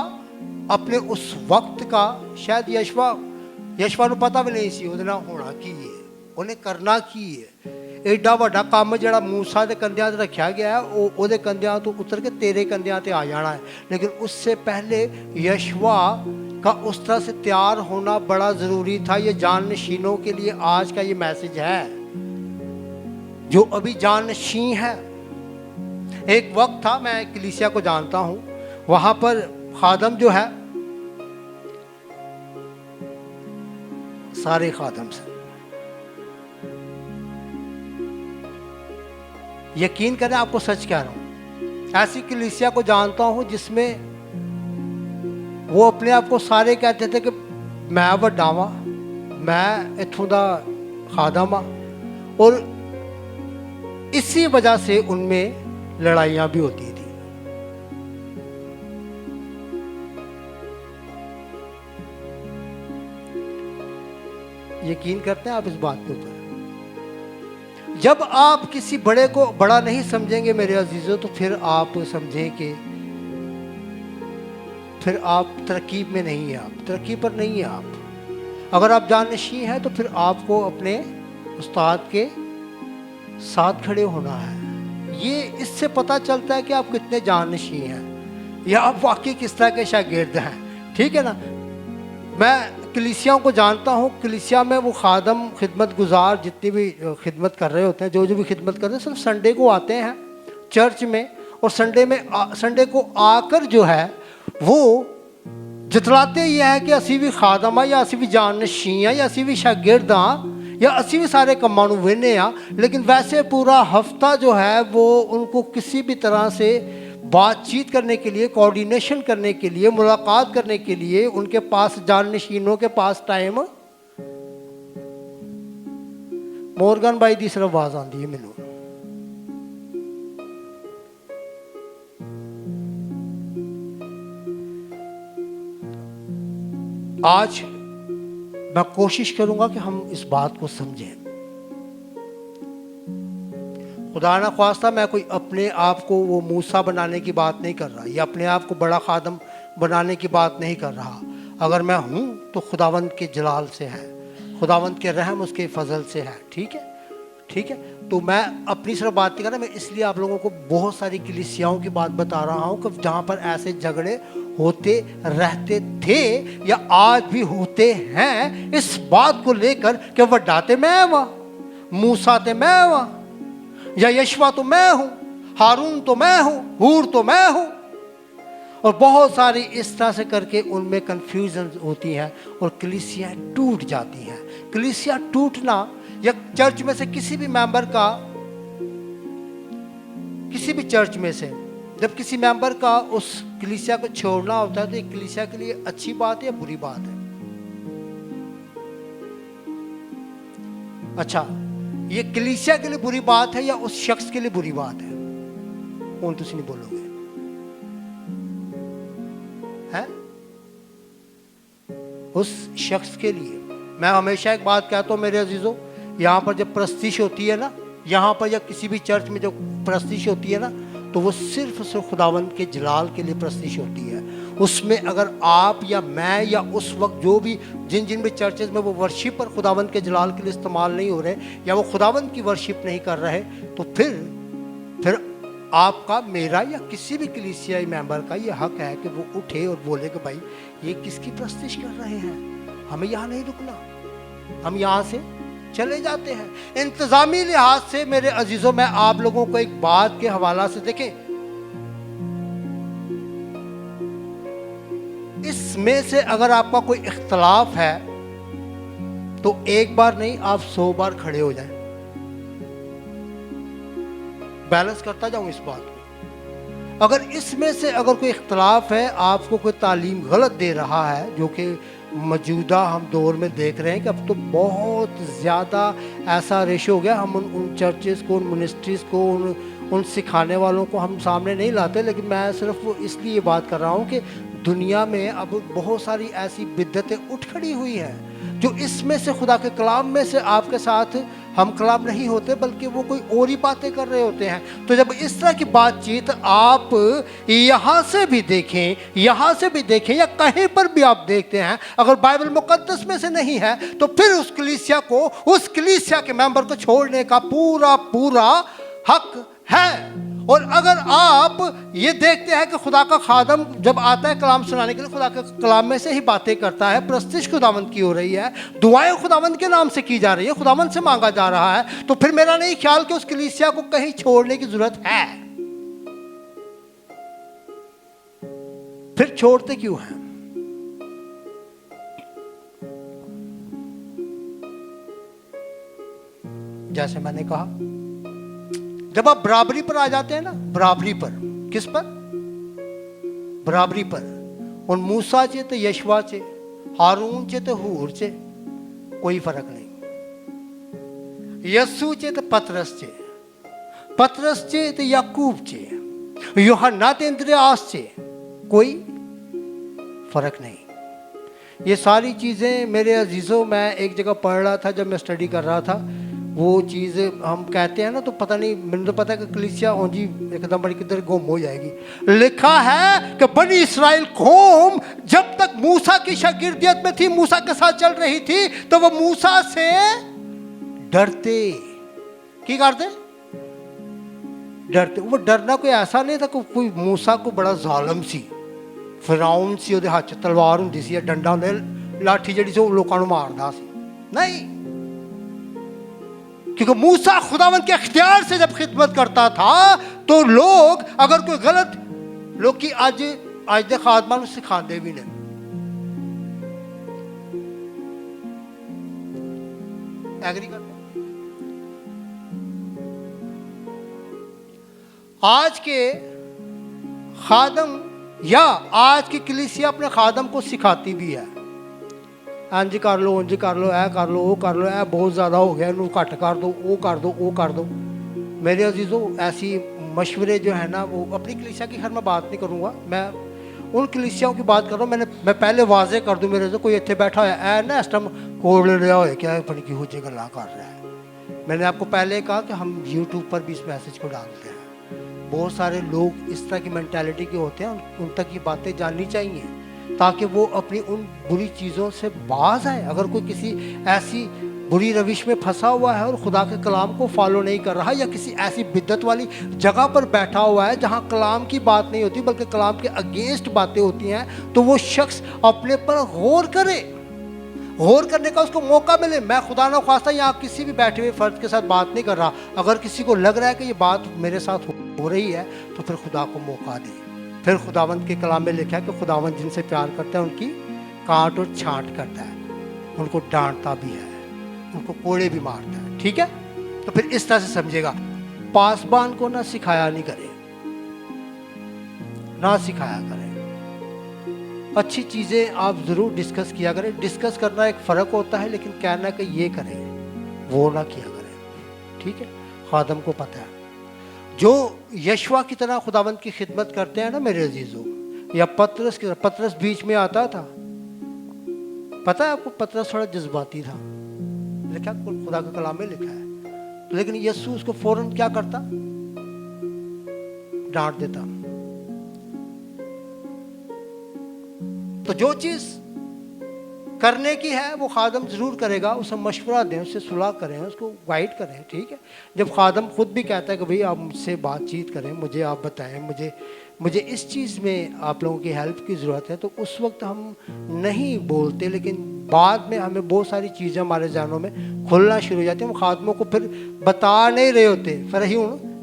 अपने उस वक्त का, शायद यशवा ਨੂੰ पता भी नहीं सी ਉਹਦੇ ਨਾਲ ਹੋਣਾ ਕੀ ਹੈ, ਉਹਨੇ ਕਰਨਾ ਕੀ ਹੈ। ਐਡਾ ਵੱਡਾ ਕੰਮ ਜਿਹੜਾ मूसा ਦੇ ਕੰਧਿਆਂ ਤੇ ਰੱਖਿਆ ਗਿਆ ਹੈ, ਉਹ ਉਹਦੇ ਕੰਧਿਆਂ ਤੋਂ उतर के तेरे कंधियां पे आ जाना है। लेकिन उससे पहले यशवा का उस तरह से तैयार होना बड़ा ज़रूरी था। ये जानशीनों के लिए आज का ये मैसेज है, जो अभी जानशीन है। एक वक्त था, मैं कलीसिया को जानता हूँ, वहाँ पर खादम जो है, सारे खादम से यकीन करें, आपको सच कह रहा हूँ, ऐसी कलीसिया को जानता हूँ जिसमें वो अपने आप को सारे कहते थे कि मैं वड्डा वां, मैं इत्थों दा खादम हाँ, और इसी वजह से उनमें लड़ाइयाँ भी होती थी। यकीन करते हैं आप इस बात के ऊपर? जब आप किसी बड़े को बड़ा नहीं समझेंगे मेरे अजीजों, तो फिर आप समझें कि फिर आप तरकीब में नहीं है, आप तरक्की पर नहीं है। आप अगर आप जानशीं हैं तो फिर आपको अपने उस्ताद के साथ खड़े होना है। ये इससे पता चलता है कि आप कितने जानशीं हैं या आप वाकई किस तरह के शागिर्द हैं, ठीक है ना? मैं कलीसियाओं को जानता हूँ, कलीसिया में वो खादम, खिदमत गुजार जितनी भी खिदमत कर रहे होते हैं, जो भी खिदमत कर रहे हैं, सिर्फ संडे को आते हैं चर्च में, और संडे को आकर जो है वो जतलाते ये है कि असी भी खादम हाँ, या असी भी जानशीं हाँ, या असी भी शागिर्द हाँ, या ਅਸੀਂ ਵੀ ਸਾਰੇ ਕੰਮਾਂ ਨੂੰ ਵੇਖਦੇ ਆ, लेकिन वैसे पूरा हफ्ता जो है वो उनको किसी भी तरह से बातचीत करने के लिए, कोऑर्डिनेशन करने के लिए, मुलाकात करने के लिए उनके पास जाननशीनों के पास टाइम। मॉर्गन भाई की सिर्फ आवाज आती है मैनू। आज मैं कोशिश करूंगा कि हम इस बात को समझें। खुदा ना ख्वास्ता मैं कोई अपने आप को वो मूसा बनाने की बात नहीं कर रहा, या अपने आप को बड़ा खादम बनाने की बात नहीं कर रहा। अगर मैं हूं तो खुदावंद के जलाल से है, खुदावंद के रहम उसके फजल से है। ठीक है, ठीक है। तो मैं अपनी सिर्फ बात नहीं कर रहा, मैं इसलिए आप लोगों को बहुत सारी कलीसियाओं की बात बता रहा हूं कि जहां पर ऐसे झगड़े होते रहते थे या आज भी होते हैं, इस बात को लेकर कि वड्डा ते मैं वा, मूसा ते मैं वा, या यशवा तो मैं हूं, हारून तो मैं हूं, हूर तो मैं हूं, और बहुत सारी इस तरह से करके उनमें कंफ्यूजन होती है और कलीसियां टूट जाती हैं। कलीसिया टूटना या चर्च में से किसी भी मेंबर का, किसी भी चर्च में से जब किसी मेंबर का उस कलीसिया को छोड़ना होता है तो एक कलीसिया के लिए अच्छी बात है या बुरी बात है? अच्छा, ये कलीसिया के लिए बुरी बात है या उस शख्स के लिए बुरी बात है? कौन तुम नहीं बोलोगे? है उस शख्स के लिए। मैं हमेशा एक बात कहता हूं मेरे अजीजों, यहां पर जब प्रस्तिश होती है ना, यहां पर या किसी भी चर्च में जो प्रस्तिश होती है ना, तो वो सिर्फ खुदावंद के जलाल के लिए प्रस्तिश होती है। उसमें अगर आप या मैं या उस वक्त जो भी जिन जिन भी चर्चेज में वो वर्शिप पर खुदावंद के जलाल के लिए इस्तेमाल नहीं हो रहे या वो खुदावंद की वर्शिप नहीं कर रहे, तो फिर आपका, मेरा या किसी भी कलीसियाई मेंबर का ये हक है कि वो उठे और बोले कि भाई ये किसकी प्रस्तिश कर रहे हैं, हमें यहाँ नहीं रुकना, हम यहाँ से चले जाते हैं। इंतजामी लिहाज से मेरे अजीजों, मैं आप लोगों को एक बात के हवाला से देखें, इसमें से अगर आपका कोई इख्तलाफ है तो एक बार नहीं, आप 100 बार खड़े हो जाएं। बैलेंस करता जाऊं इस बात को। अगर इसमें से अगर कोई इख्तलाफ है, आपको कोई तालीम गलत दे रहा है, जो कि मौजूदा हम दौर में देख रहे हैं कि अब तो बहुत ज़्यादा ऐसा रेशो हो गया, हम उन चर्चेज़ को, उन मिनिस्ट्रीज़ को, उन सिखाने वालों को हम सामने नहीं लाते, लेकिन मैं सिर्फ इसलिए ये बात कर रहा हूँ कि दुनिया में अब बहुत सारी ऐसी बिद्दतें उठ खड़ी हुई हैं जो इसमें से, खुदा के कलाम में से आपके साथ हम कलाम नहीं होते, बल्कि वो कोई और ही बातें कर रहे होते हैं। तो जब इस तरह की बातचीत आप यहाँ से भी देखें, यहाँ से भी देखें, या कहीं पर भी आप देखते हैं, अगर बाइबल मुकद्दस में से नहीं है, तो फिर उस कलीसिया को, उस कलीसिया के मेंबर को छोड़ने का पूरा पूरा हक है। और अगर आप ये देखते हैं कि खुदा का खादम जब आता है कलाम सुनाने के लिए, खुदा के कलाम में से ही बातें करता है, प्रस्तिश खुदावंद की हो रही है, दुआएं खुदावंद के नाम से की जा रही है, खुदावंद से मांगा जा रहा है, तो फिर मेरा नहीं ख्याल कि उस कलीसिया को कहीं छोड़ने की जरूरत है। फिर छोड़ते क्यों हैं? जैसे मैंने कहा, जब आप बराबरी पर आ जाते हैं ना, बराबरी पर, किस पर? बराबरी पर। उन मूसा चे तो यशवा चे, हारून चे तो हूर चे कोई फर्क नहीं। यस्सू चे तो पतरस चे तो याकूब चे, यूहन्ना ते अंद्रयास चे कोई फर्क नहीं। ये सारी चीज़ें मेरे अजीज़ों, मैं एक जगह पढ़ रहा था जब मैं स्टडी कर रहा था, वो चीज़ हम कहते हैं ना, तो पता नहीं, मैंने तो पता है कि कलीसिया जी एकदम बड़ी किधर गुम हो जाएगी। लिखा है कि बनी इस्राएल कौम जब तक मूसा की शागिर्दियत में थी, मूसा के साथ चल रही थी, तो वो मूसा से डरते। की करते? डरते। वो डरना कोई ऐसा नहीं था कि कोई मूसा को बड़ा जालिम सी, फिरौन सी, ਉਹਦੇ ਹੱਥ 'ਚ ਤਲਵਾਰ ਹੁੰਦੀ ਸੀ, ਡੰਡਾ ਹੁੰਦੇ, लाठी ਜਿਹੜੀ ਸੀ ਉਹ ਲੋਕਾਂ ਨੂੰ ਮਾਰਦਾ ਸੀ। नहीं, क्योंकि मूसा खुदावंद के अख्तियार से जब खिदमत करता था, तो लोग अगर कोई गलत, लोग की आज दे खादमा सिखाते भी नहीं। एग्री करते हैं? आज के खादम या आज की कलीसिया अपने खादम को सिखाती भी है, इंज कर लो, इंज कर लो, ऐ कर लो, वो कर लो, ऐ बहुत ज़्यादा हो गया, इनू घट कर दो, वो कर दो, वो कर दो। मेरे अजीज़ों, ऐसी मशवरे जो है ना, वो अपनी कलीसिया की खैर मैं बात नहीं करूँगा, मैं उन कलीसियाओं की बात कर रहा हूँ। मैं पहले वाजे कर दूँ, मेरे से कोई इतने बैठा है ऐ ना इस टाइम कोड लिया हो क्या पता की हो जगह ला कर रहा है। मैंने आपको पहले कहा कि हम यूट्यूब पर भी इस मैसेज को डालते हैं। बहुत सारे लोग इस तरह की मेंटालिटी के होते हैं, उन तक ये बातें जाननी चाहिए ताकि वो अपनी उन बुरी चीज़ों से बाज आए। अगर कोई किसी ऐसी बुरी रविश में फंसा हुआ है और खुदा के कलाम को फॉलो नहीं कर रहा, या किसी ऐसी बिद्दत वाली जगह पर बैठा हुआ है जहाँ कलाम की बात नहीं होती बल्कि कलाम के अगेंस्ट बातें होती हैं, तो वो शख्स अपने पर गौर करे, गौर करने का उसको मौका मिले। मैं खुदा ना ख्वास्ता यहाँ किसी भी बैठे हुए फर्द के साथ बात नहीं कर रहा। अगर किसी को लग रहा है कि ये बात मेरे साथ हो रही है तो फिर खुदा को मौका दे। फिर खुदावंद के कलाम में लिखा है कि खुदावंद जिनसे प्यार करता है उनकी काट और छांट करता है, उनको डांटता भी है, उनको कोड़े भी मारता है। ठीक है, तो फिर इस तरह से समझेगा। पासबान को ना सिखाया नहीं करे, ना सिखाया करें। अच्छी चीज़ें आप ज़रूर डिस्कस किया करें। डिस्कस करना एक फ़र्क होता है, लेकिन कहना कि ये करें वो ना किया करें। ठीक है, खादम को पता है। जो यशवा की तरह खुदावंद की खिदमत करते हैं ना मेरे अजीज़ों, या पतरस की तरह, पतरस बीच में आता था, पता है आपको, पतरस थोड़ा जज्बाती था, लिखा खुदा के कलाम में लिखा है। लेकिन यीशु उसको फौरन क्या करता, डांट देता। तो जो चीज करने की है वो खादम जरूर करेगा, उसे मशवरा दें, उससे सुलह करें, उसको गाइड करें। ठीक है, जब खादम खुद भी कहता है कि भाई आप मुझसे बातचीत करें, मुझे आप बताएं, मुझे इस चीज़ में आप लोगों की हेल्प की ज़रूरत है, तो उस वक्त हम नहीं बोलते, लेकिन बाद में हमें बहुत सारी चीज़ें हमारे जहनों में खुलना शुरू हो जाती हैं। हम खादमों को फिर बता नहीं रहे होते, फिर ही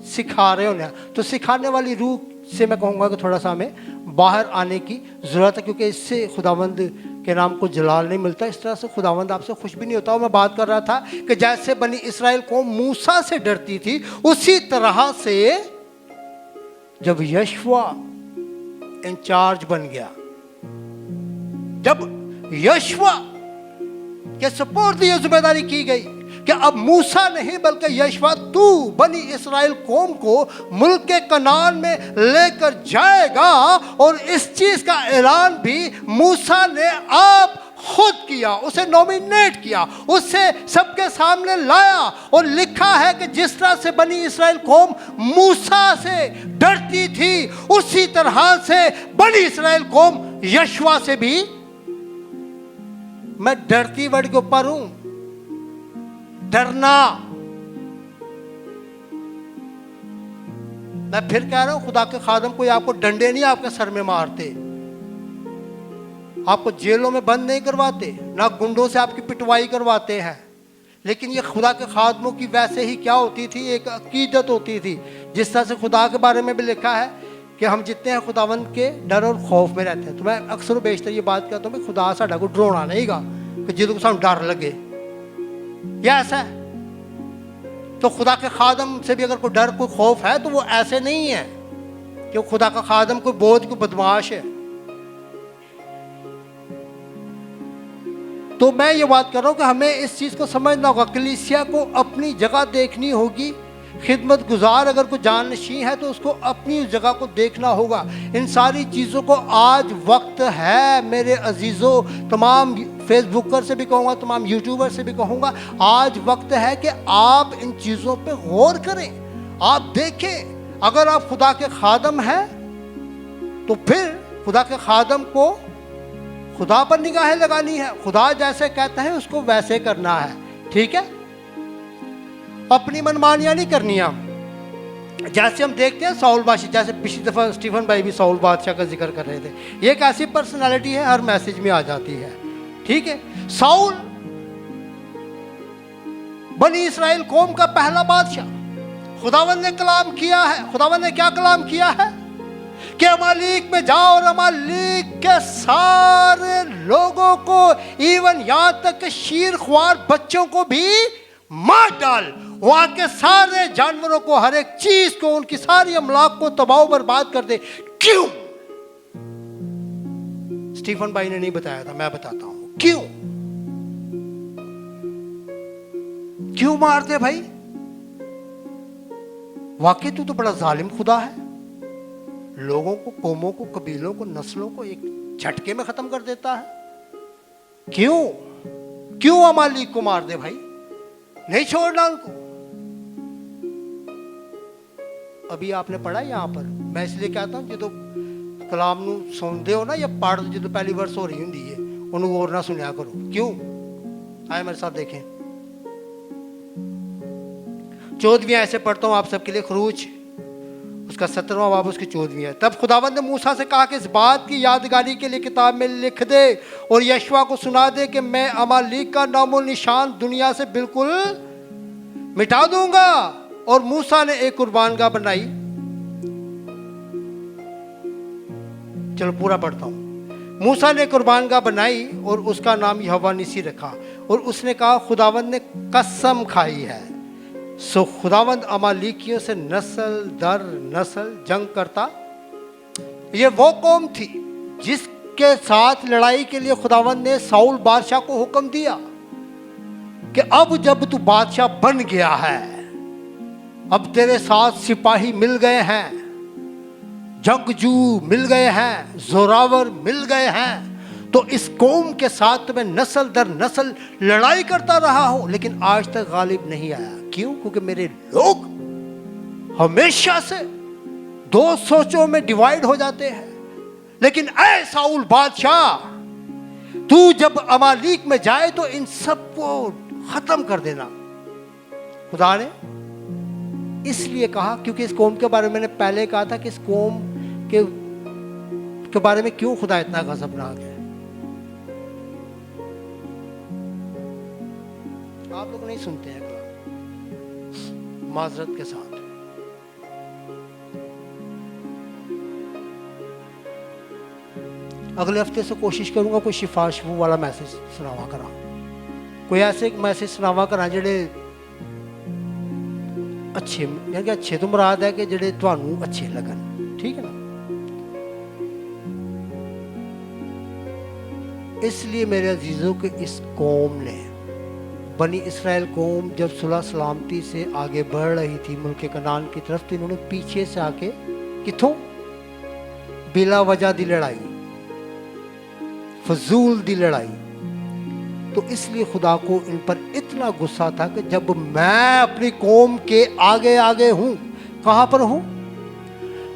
सिखा रहे होने। तो सिखाने वाली रूह से मैं कहूँगा कि थोड़ा सा हमें बाहर आने की ज़रूरत है, क्योंकि इससे खुदावंद के नाम को जलाल नहीं मिलता। इस तरह से खुदावंद आपसे खुश भी नहीं होता। और मैं बात कर रहा था कि जैसे बनी इसराइल को मूसा से डरती थी, उसी तरह से जब यशवा इंचार्ज बन गया, जब यशवा के सपोर्ट ये जिम्मेदारी की गई कि अब मूसा नहीं बल्कि यशवा तू बनी इसराइल कौम को मुल्क के कनान में लेकर जाएगा, और इस चीज का ऐलान भी मूसा ने आप खुद किया, उसे नॉमिनेट किया, उससे सबके सामने लाया। और लिखा है कि जिस तरह से बनी इसराइल कौम मूसा से डरती थी, उसी तरह से बनी इसराइल कौम यशवा से भी, मैं डरती वर्ड के ऊपर हूं, डरना। मैं फिर कह रहा हूं, खुदा के खादम कोई आपको डंडे नहीं आपके सर में मारते, आपको जेलों में बंद नहीं करवाते, ना गुंडों से आपकी पिटवाई करवाते हैं। लेकिन ये खुदा के खादमों की वैसे ही क्या होती थी, एक अकीदत होती थी। जिस तरह से खुदा के बारे में भी लिखा है कि हम जितने हैं खुदावंद के डर और खौफ में रहते हैं। तो मैं अक्सर बेशतर ये बात कहता हूँ कि खुदा साडा को डराना नहीं गा कि जिदों सानू डर लगे, या ऐसा है। तो खुदा के खादम से भी अगर कोई डर कोई खौफ है तो वो ऐसे नहीं है कि खुदा का खादम कोई बोझ कोई बदमाश है। तो मैं ये बात कर रहा हूँ कि हमें इस चीज़ को समझना होगा, कलीसिया को अपनी जगह देखनी होगी। खिदमत गुजार अगर कोई जानशी है तो उसको अपनी उस जगह को देखना होगा। इन सारी चीज़ों को आज वक्त है मेरे अजीज़ों, तमाम फेसबुकर से भी कहूँगा, तमाम यूट्यूबर से भी कहूँगा, आज वक्त है कि आप इन चीज़ों पे गौर करें, आप देखें। अगर आप खुदा के खादम हैं तो फिर खुदा के खादम को खुदा पर निगाहें लगानी है, खुदा जैसे कहता है उसको वैसे करना है। ठीक है, अपनी मनमानियां नहीं करनी। जैसे हम देखते हैं साउल बादशाह, जैसे पिछली दफा स्टीफन भाई भी साउल बादशाह का जिक्र कर रहे थे, ये एक ऐसी पर्सनालिटी है हर मैसेज में आ जाती है। ठीक है, साउल बनी इसराइल कौम का पहला बादशाह, खुदावंद ने कलाम किया है। खुदावंद ने क्या कलाम किया है कि अमालीक में जाओ और अमालीक के सारे लोगों को, इवन यहां तक कि शीर ख्वार बच्चों को भी मार डाल, वहां के सारे जानवरों को, हर एक चीज को, उनकी सारी अमलाक को तबाह बर्बाद कर दे। क्यों? स्टीफन भाई ने नहीं बताया था, मैं बताता हूं क्यों। क्यों मार दे भाई? वाकई तू तो बड़ा जालिम खुदा है, लोगों को, कौमों को, कबीलों को, नस्लों को एक झटके में खत्म कर देता है। क्यों? क्यों अमालिक को मार दे भाई? नहीं छोड़ना उनको। अभी आपने पढ़ा यहां पर, मैं इसलिए कहता हूं जो कलाम ਨੂੰ ਸੁਣਦੇ हो ना, या पढ़ जो पहली वर्ष हो रही होंगी है उन्होंने और ना सुनिया करो। क्यों? आए मेरे साथ देखें 14वीं ऐसे पढ़ता हूं आप सबके लिए, खरूज उसका 17वां बाब उसकी 14वीं है। तब खुदावंद ने मूसा से कहा कि इस बात की यादगारी के लिए किताब में लिख दे और यशवा को सुना दे कि मैं अमालिक का नामो निशान दुनिया से बिल्कुल मिटा दूंगा। और मूसा ने एक कुर्बानगाह बनाई। चलो पूरा पढ़ता हूं। मूसा ने कुर्बानगाह बनाई और उसका नाम यहोवा निसी रखा। और उसने कहा खुदावंद ने कसम खाई है, सो खुदावंद अमालिकियों से नस्ल दर नस्ल जंग करता। ये वो कौम थी जिसके साथ लड़ाई के लिए खुदावंद ने साउल बादशाह को हुक्म दिया कि अब जब तू बादशाह बन गया है, अब तेरे साथ सिपाही मिल गए हैं, जंगजू मिल गए हैं, जोरावर मिल गए हैं, तो इस कौम के साथ मैं नस्ल दर नस्ल लड़ाई करता रहा हूं, लेकिन आज तक गालिब नहीं आया। क्यों? क्योंकि मेरे लोग हमेशा से दो सोचों में डिवाइड हो जाते हैं। लेकिन ऐ साउल बादशाह, तू जब अमालिक में जाए तो इन सबको खत्म कर देना। खुदा ने इसलिए कहा क्योंकि इस कौम के बारे में मैंने पहले कहा था कि इस कौम के बारे में क्यों खुदा इतना गज़बनाक है। आप लोग नहीं सुनते हैं कलाम, माजरत के साथ। अगले हफ्ते से कोशिश करूंगा कोई शिफा शिफू वाला मैसेज सुनावा करा, कोई ऐसे मैसेज सुनावा करा जेड़े अच्छे, यानी कि अच्छे तो मुराद है कि जेड़े तुहानू अच्छे लगन। ठीक है ना? इसलिए मेरे अजीजों के इस कौम ने, बनी इसराइल कौम जब सुलह सलामती से आगे बढ़ रही थी मुल्क कनान की तरफ, तो इन्होंने पीछे से आके किथों बिला वजह दी लड़ाई, फजूल दी लड़ाई। तो इसलिए खुदा को इन पर इतना गुस्सा था कि जब मैं अपनी कौम के आगे आगे हूं, कहां पर हूं?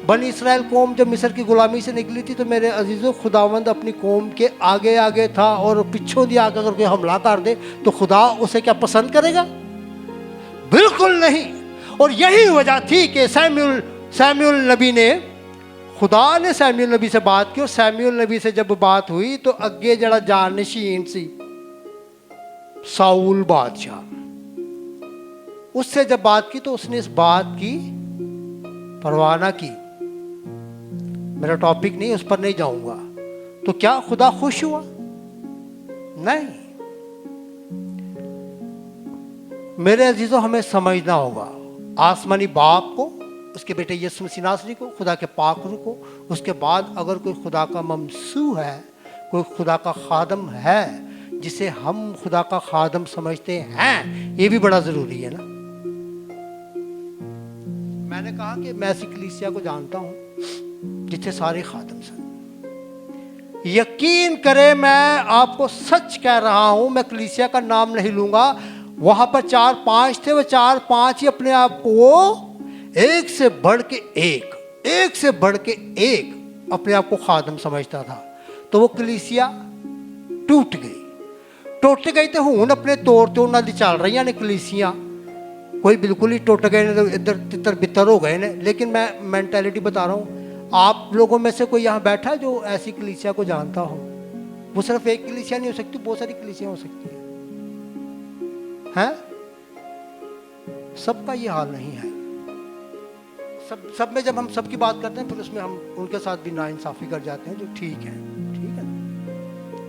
बनी इसराइल कौम जब मिस्र की गुलामी से निकली थी तो मेरे अजीजों खुदावंद अपनी कौम के आगे आगे था, और पिछों दी आकर अगर कोई हमला कर दे तो खुदा उसे क्या पसंद करेगा? बिल्कुल नहीं। और यही वजह थी कि सैमुअल नबी ने, खुदा ने सैमुअल नबी से बात की, और सैमुअल नबी से जब बात हुई तो अगे जड़ा जानशीन सी साउल बादशाह, उससे जब बात की तो उसने इस बात की परवाह ना की। मेरा टॉपिक नहीं, उस पर नहीं जाऊंगा। तो क्या खुदा खुश हुआ? नहीं। मेरे अजीजों, हमें समझना होगा आसमानी बाप को, उसके बेटे यीशु मसीह नासरी को, खुदा के पाक रूह को, उसके बाद अगर कोई खुदा का ममसू है, कोई खुदा का खादम है जिसे हम खुदा का खादम समझते हैं, ये भी बड़ा जरूरी है ना। मैंने कहा कि मैं ऐसी कलीसिया को जानता हूं जिथे सारे खादम सन। यकीन करें, मैं आपको सच कह रहा हूं, मैं कलीसिया का नाम नहीं लूंगा, वहां पर 4-5 थे, वो 4-5 ही अपने आप को एक से बढ़ के एक से बढ़ के एक अपने आप को खादम समझता था। तो वो कलीसिया टूट गई तो हूं अपने तौर ते उन्हां दी चल रही ने कलीसिया, कोई बिल्कुल ही टूट गए ने, तो इधर तितर बितर हो गए ने। लेकिन मैं मेंटालिटी बता रहा हूँ, आप लोगों में से कोई यहाँ बैठा जो ऐसी कलीसिया को जानता हो? वो सिर्फ एक कलीसिया नहीं हो सकती, बहुत सारी कलीसिया हो सकती है? सबका ये हाल नहीं है। सब में जब हम सबकी बात करते हैं फिर उसमें हम उनके साथ भी नाइंसाफी कर जाते हैं, जो ठीक है।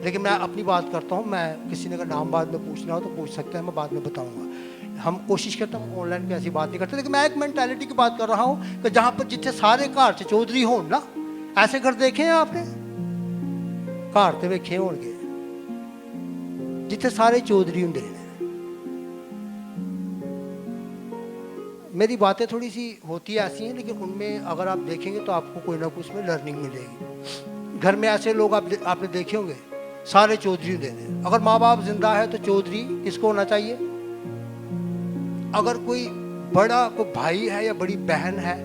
लेकिन मैं अपनी बात करता हूँ, मैं किसी ने अगर नाम बाद में पूछना हो तो पूछ सकते हैं, मैं बाद में बताऊंगा। हम कोशिश करते हैं ऑनलाइन पे ऐसी बात नहीं करते, लेकिन मैं एक मेंटालिटी की बात कर रहा हूँ कि जहाँ पर जितने सारे घर से चौधरी हो ना, ऐसे घर देखे हैं आपने? घर तो वेखे होंगे जितने सारे चौधरी होंगे। मेरी बातें थोड़ी सी होती ऐसी हैं, लेकिन उनमें अगर आप देखेंगे तो आपको कोई ना कुछ में लर्निंग मिलेगी। घर में ऐसे लोग आपने देखे होंगे, सारे चौधरी होंगे। अगर माँ बाप जिंदा है तो चौधरी किसको होना चाहिए? अगर कोई बड़ा कोई भाई है या बड़ी बहन है,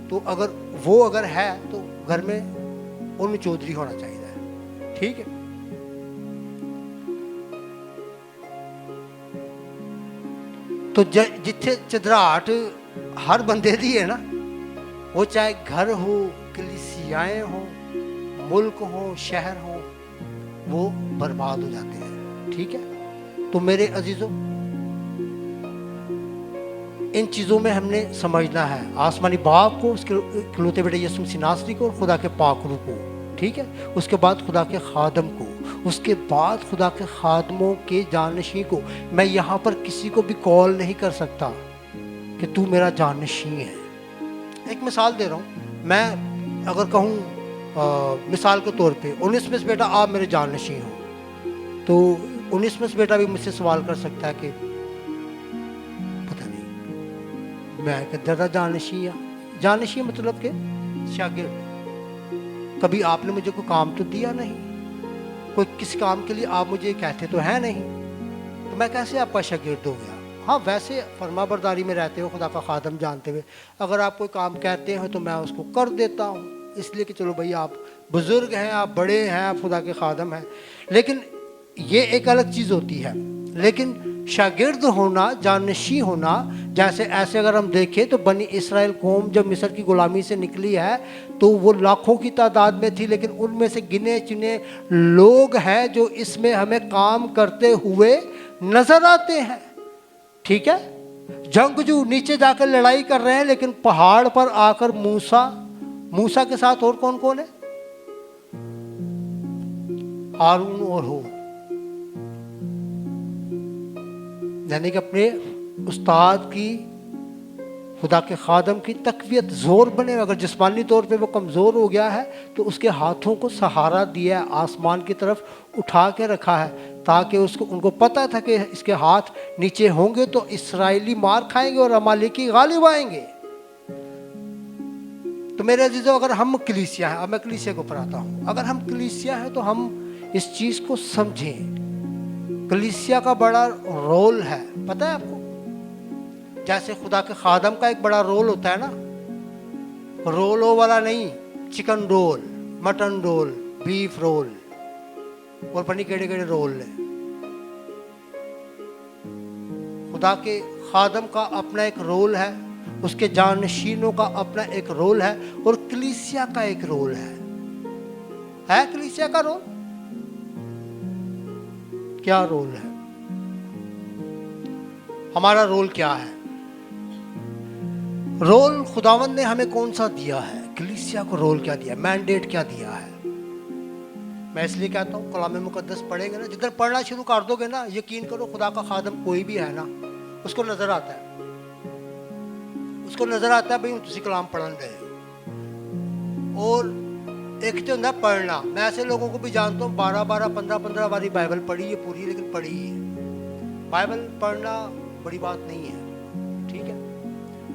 तो अगर है तो घर में उनमें चौधरी होना चाहिए। ठीक है, तो जिथे चदराहट हर बंदे दी है ना, वो चाहे घर हो, कलीसियाएं हो, मुल्क हो, शहर हो, वो बर्बाद हो जाते हैं। ठीक है, तो मेरे अजीजों, इन चीज़ों में हमने समझना है आसमानी बाप को, उसके इकलौते बेटे यीशु मसीह नासरी को, और खुदा के पाक रूह को। ठीक है, उसके बाद खुदा के खादम को, उसके बाद खुदा के खादमों के जानशी को। मैं यहाँ पर किसी को भी कॉल नहीं कर सकता कि तू मेरा जानशी है। एक मिसाल दे रहा हूँ, मैं अगर कहूँ मिसाल के तौर पे 19 बेटा आप मेरे जानशी हो, तो 19 बेटा भी मुझसे सवाल कर सकता है कि पता नहीं मैं किधर जानशी मतलब के शागिर्द। कभी आपने मुझे कोई काम तो दिया नहीं, कोई किस काम के लिए आप मुझे कहते तो है नहीं, तो मैं कैसे आपका शागिर्द हो गया? हाँ, वैसे फरमाबरदारी में रहते हो, खुदा का खादम जानते हुए अगर आप कोई काम कहते हो तो मैं उसको कर देता हूँ, इसलिए कि चलो भाई आप बुजुर्ग हैं, आप बड़े हैं, आप खुदा के खादम हैं। लेकिन ये एक अलग चीज़ होती है। लेकिन शागिर्द होना, जानशी होना, जैसे ऐसे अगर हम देखें तो बनी इस्राएल कौम जब मिस्र की गुलामी से निकली है तो वो लाखों की तादाद में थी, लेकिन उनमें से गिने चुने लोग हैं जो इसमें हमें काम करते हुए नजर आते हैं। ठीक है, जंगजू नीचे जाकर लड़ाई कर रहे हैं, लेकिन पहाड़ पर आकर मूसा के साथ और कौन कौन है? हारून और हो, यानी कि अपने उस्ताद की, खुदा के खादम की तकवीत जोर बने। अगर जिस्मानी तौर पे वो कमज़ोर हो गया है तो उसके हाथों को सहारा दिया है, आसमान की तरफ उठा के रखा है, ताकि उनको पता था कि इसके हाथ नीचे होंगे तो इसराइली मार खाएंगे और अमालेकी गालिब आएंगे। तो मेरे अजीजों, अगर हम कलीसिया हैं, अब मैं कलीसिया को पढ़ाता हूँ, अगर हम कलीसिया हैं तो हम इस चीज़ को समझें। कलीसिया का बड़ा रोल है, पता है आपको? जैसे खुदा के खादम का एक बड़ा रोल होता है ना, रोलो वाला नहीं, chicken roll, mutton roll, beef roll, और पनी केड़े केड़े रोल है। खुदा के खादम का अपना एक रोल है, उसके जानशीनों का अपना एक रोल है, और कलीसिया का एक रोल है कलीसिया का रोल? क्या रोल है? हमारा रोल क्या है? रोल खुदावंद ने हमें कौन सा दिया है? कलीसिया को रोल क्या दिया, मैंडेट क्या दिया है? मैं इसलिए कहता हूँ कलाम मुकद्दस पढ़ेंगे ना, जिधर पढ़ना शुरू कर दोगे ना, यकीन करो खुदा का खादम कोई भी है ना, उसको नजर आता है, भाई तुसी कलाम पढ़न गए। और एक तो होता पढ़ना, मैं ऐसे लोगों को भी जानता हूँ 12-12, 15-15 बारी बाइबल पढ़ी है पूरी, लेकिन पढ़ी है। बाइबल पढ़ना बड़ी बात नहीं है, ठीक है,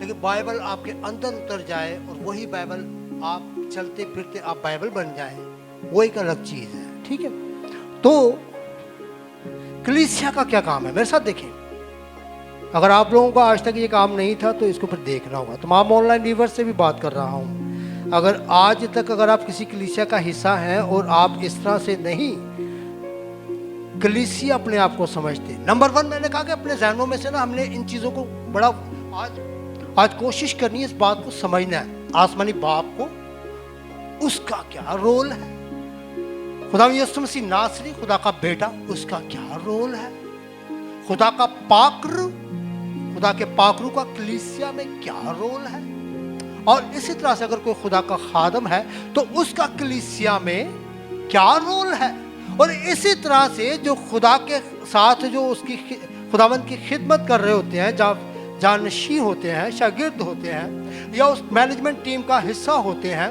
लेकिन बाइबल आपके अंदर उतर जाए और वही बाइबल आप चलते फिरते आप बाइबल बन जाए, वो एक अलग चीज है। ठीक है, तो कलीसिया का क्या काम है? मेरे साथ देखें, अगर आप लोगों का आज तक ये काम नहीं था तो इसको फिर देखना होगा। तमाम ऑनलाइन व्यूअर्स से भी बात कर रहा हूँ, अगर आज तक अगर आप किसी कलीसिया का हिस्सा हैं और आप इस तरह से नहीं कलीसिया अपने आप को समझते, नंबर 1 मैंने कहा कि अपने जहनों में से ना हमने इन चीज़ों को बड़ा आज कोशिश करनी है, इस बात को समझना है। आसमानी बाप को उसका क्या रोल है, खुदा यीशु मसीह नासरी खुदा का बेटा, उसका क्या रोल है, खुदा का पाकरू, खुदा के पाकरू का कलीसिया में क्या रोल है, और इसी तरह से अगर कोई खुदा का खादम है तो उसका कलीसिया में क्या रोल है, और इसी तरह से जो खुदा के साथ जो उसकी खुदावंद की खिदमत कर रहे होते हैं, जानशी होते हैं, शागिर्द होते हैं या उस मैनेजमेंट टीम का हिस्सा होते हैं,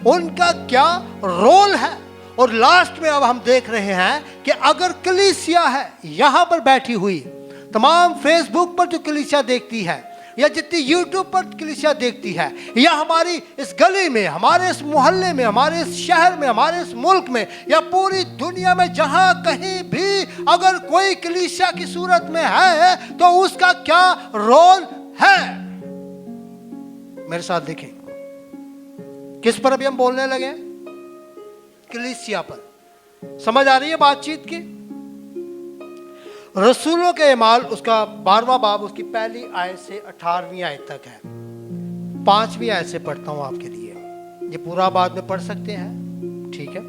उनका क्या रोल है। और लास्ट में अब हम देख रहे हैं कि अगर कलीसिया है यहां पर बैठी हुई, तमाम फेसबुक पर जो कलीसिया देखती है या जितनी यूट्यूब पर कलीसिया देखती है, या हमारी इस गली में, हमारे इस मोहल्ले में, हमारे इस शहर में, हमारे इस मुल्क में, या पूरी दुनिया में जहां कहीं भी अगर कोई कलीसिया की सूरत में है तो उसका क्या रोल है। मेरे साथ देखें, किस पर अभी हम बोलने लगे? कलीसिया पर। समझ आ रही है बातचीत की? रसूलों के अमाल उसका 12वां बाब उसकी पहली आयत से 18वीं आयत तक है। 5वीं आयत से पढ़ता हूं आपके लिए, ये पूरा बाद में पढ़ सकते हैं, ठीक है।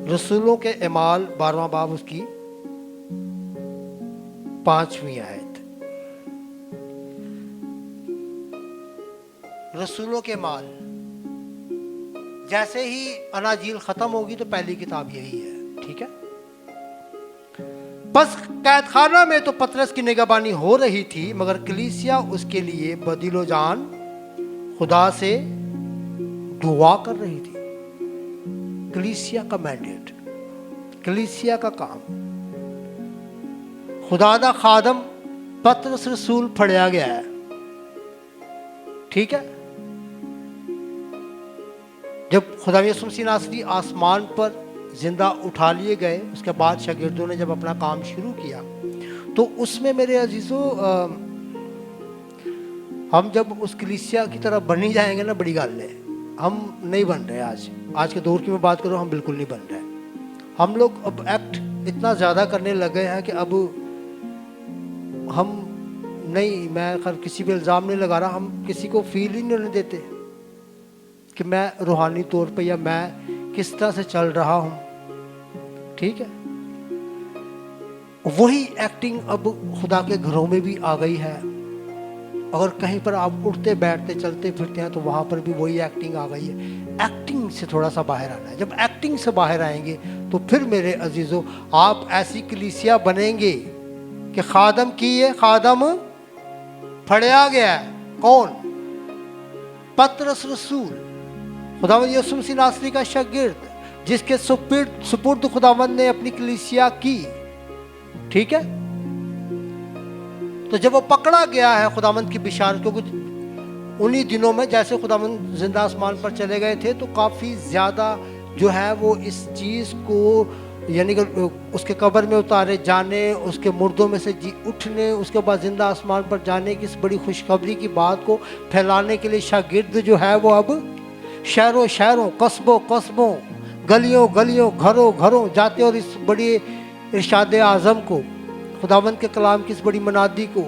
रसूलों के अमाल 12वां बाब उसकी 5वीं आयत। रसूलों के अमाल, जैसे ही अनाजील खत्म होगी तो पहली किताब यही है, ठीक है। बस कैदखाना में तो पतरस की निगहबानी हो रही थी, मगर कलीसिया उसके लिए बदिलो जान खुदा से दुआ कर रही थी। कलीसिया का मैंडेट, कलीसिया का काम। खुदा दा खादम पतरस रसूल फड़िया गया है, ठीक है। जब खुदा यीशु मसीह नासरी आसमान पर जिंदा उठा लिए गए, उसके बाद शागिर्दों ने जब अपना काम शुरू किया, तो उसमें मेरे अजीजों हम जब उस कलीसिया की तरह बनी जाएंगे ना, बड़ी गल है। हम नहीं बन रहे आज के दौर की मैं बात करूँ, हम बिल्कुल नहीं बन रहे। हम लोग अब एक्ट इतना ज़्यादा करने लगे हैं कि अब हम नहीं, मैं खैर किसी पे इल्ज़ाम नहीं लगा रहा, हम किसी को फील ही नहीं देते कि मैं रूहानी तौर पे या मैं किस तरह से चल रहा हूँ, ठीक है। वही एक्टिंग अब खुदा के घरों में भी आ गई है। अगर कहीं पर आप उठते बैठते चलते फिरते हैं तो वहां पर भी वही एक्टिंग आ गई है। एक्टिंग से थोड़ा सा बाहर आना है। जब एक्टिंग से बाहर आएंगे तो फिर मेरे अजीजों आप ऐसी कलीसिया बनेंगे कि खादम की है, खादम फड़या गया है। कौन? पतरस रसूल, खुदावंद यीशु मसीह नासरी का शागिर्द, जिसके सुपुर्द खुदावंद ने अपनी कलीसिया की, ठीक है। तो जब वो पकड़ा गया है खुदावंद की बिशारत को, उन्हीं दिनों में जैसे खुदावंद जिंदा आसमान पर चले गए थे, तो काफ़ी ज़्यादा जो है वो इस चीज़ को, यानी कि उसके कब्र में उतारे जाने, उसके मुर्दों में से जी उठने, उसके बाद जिंदा आसमान पर जाने की इस बड़ी खुशखबरी की बात को फैलाने के लिए शागिर्द जो है वो अब शहरों शहरों, कस्बों कस्बों, गलियों गलियों, घरों घरों जाते और इस बड़ी इरशाद आज़म को, खुदावंद के कलाम की इस बड़ी मनादी को,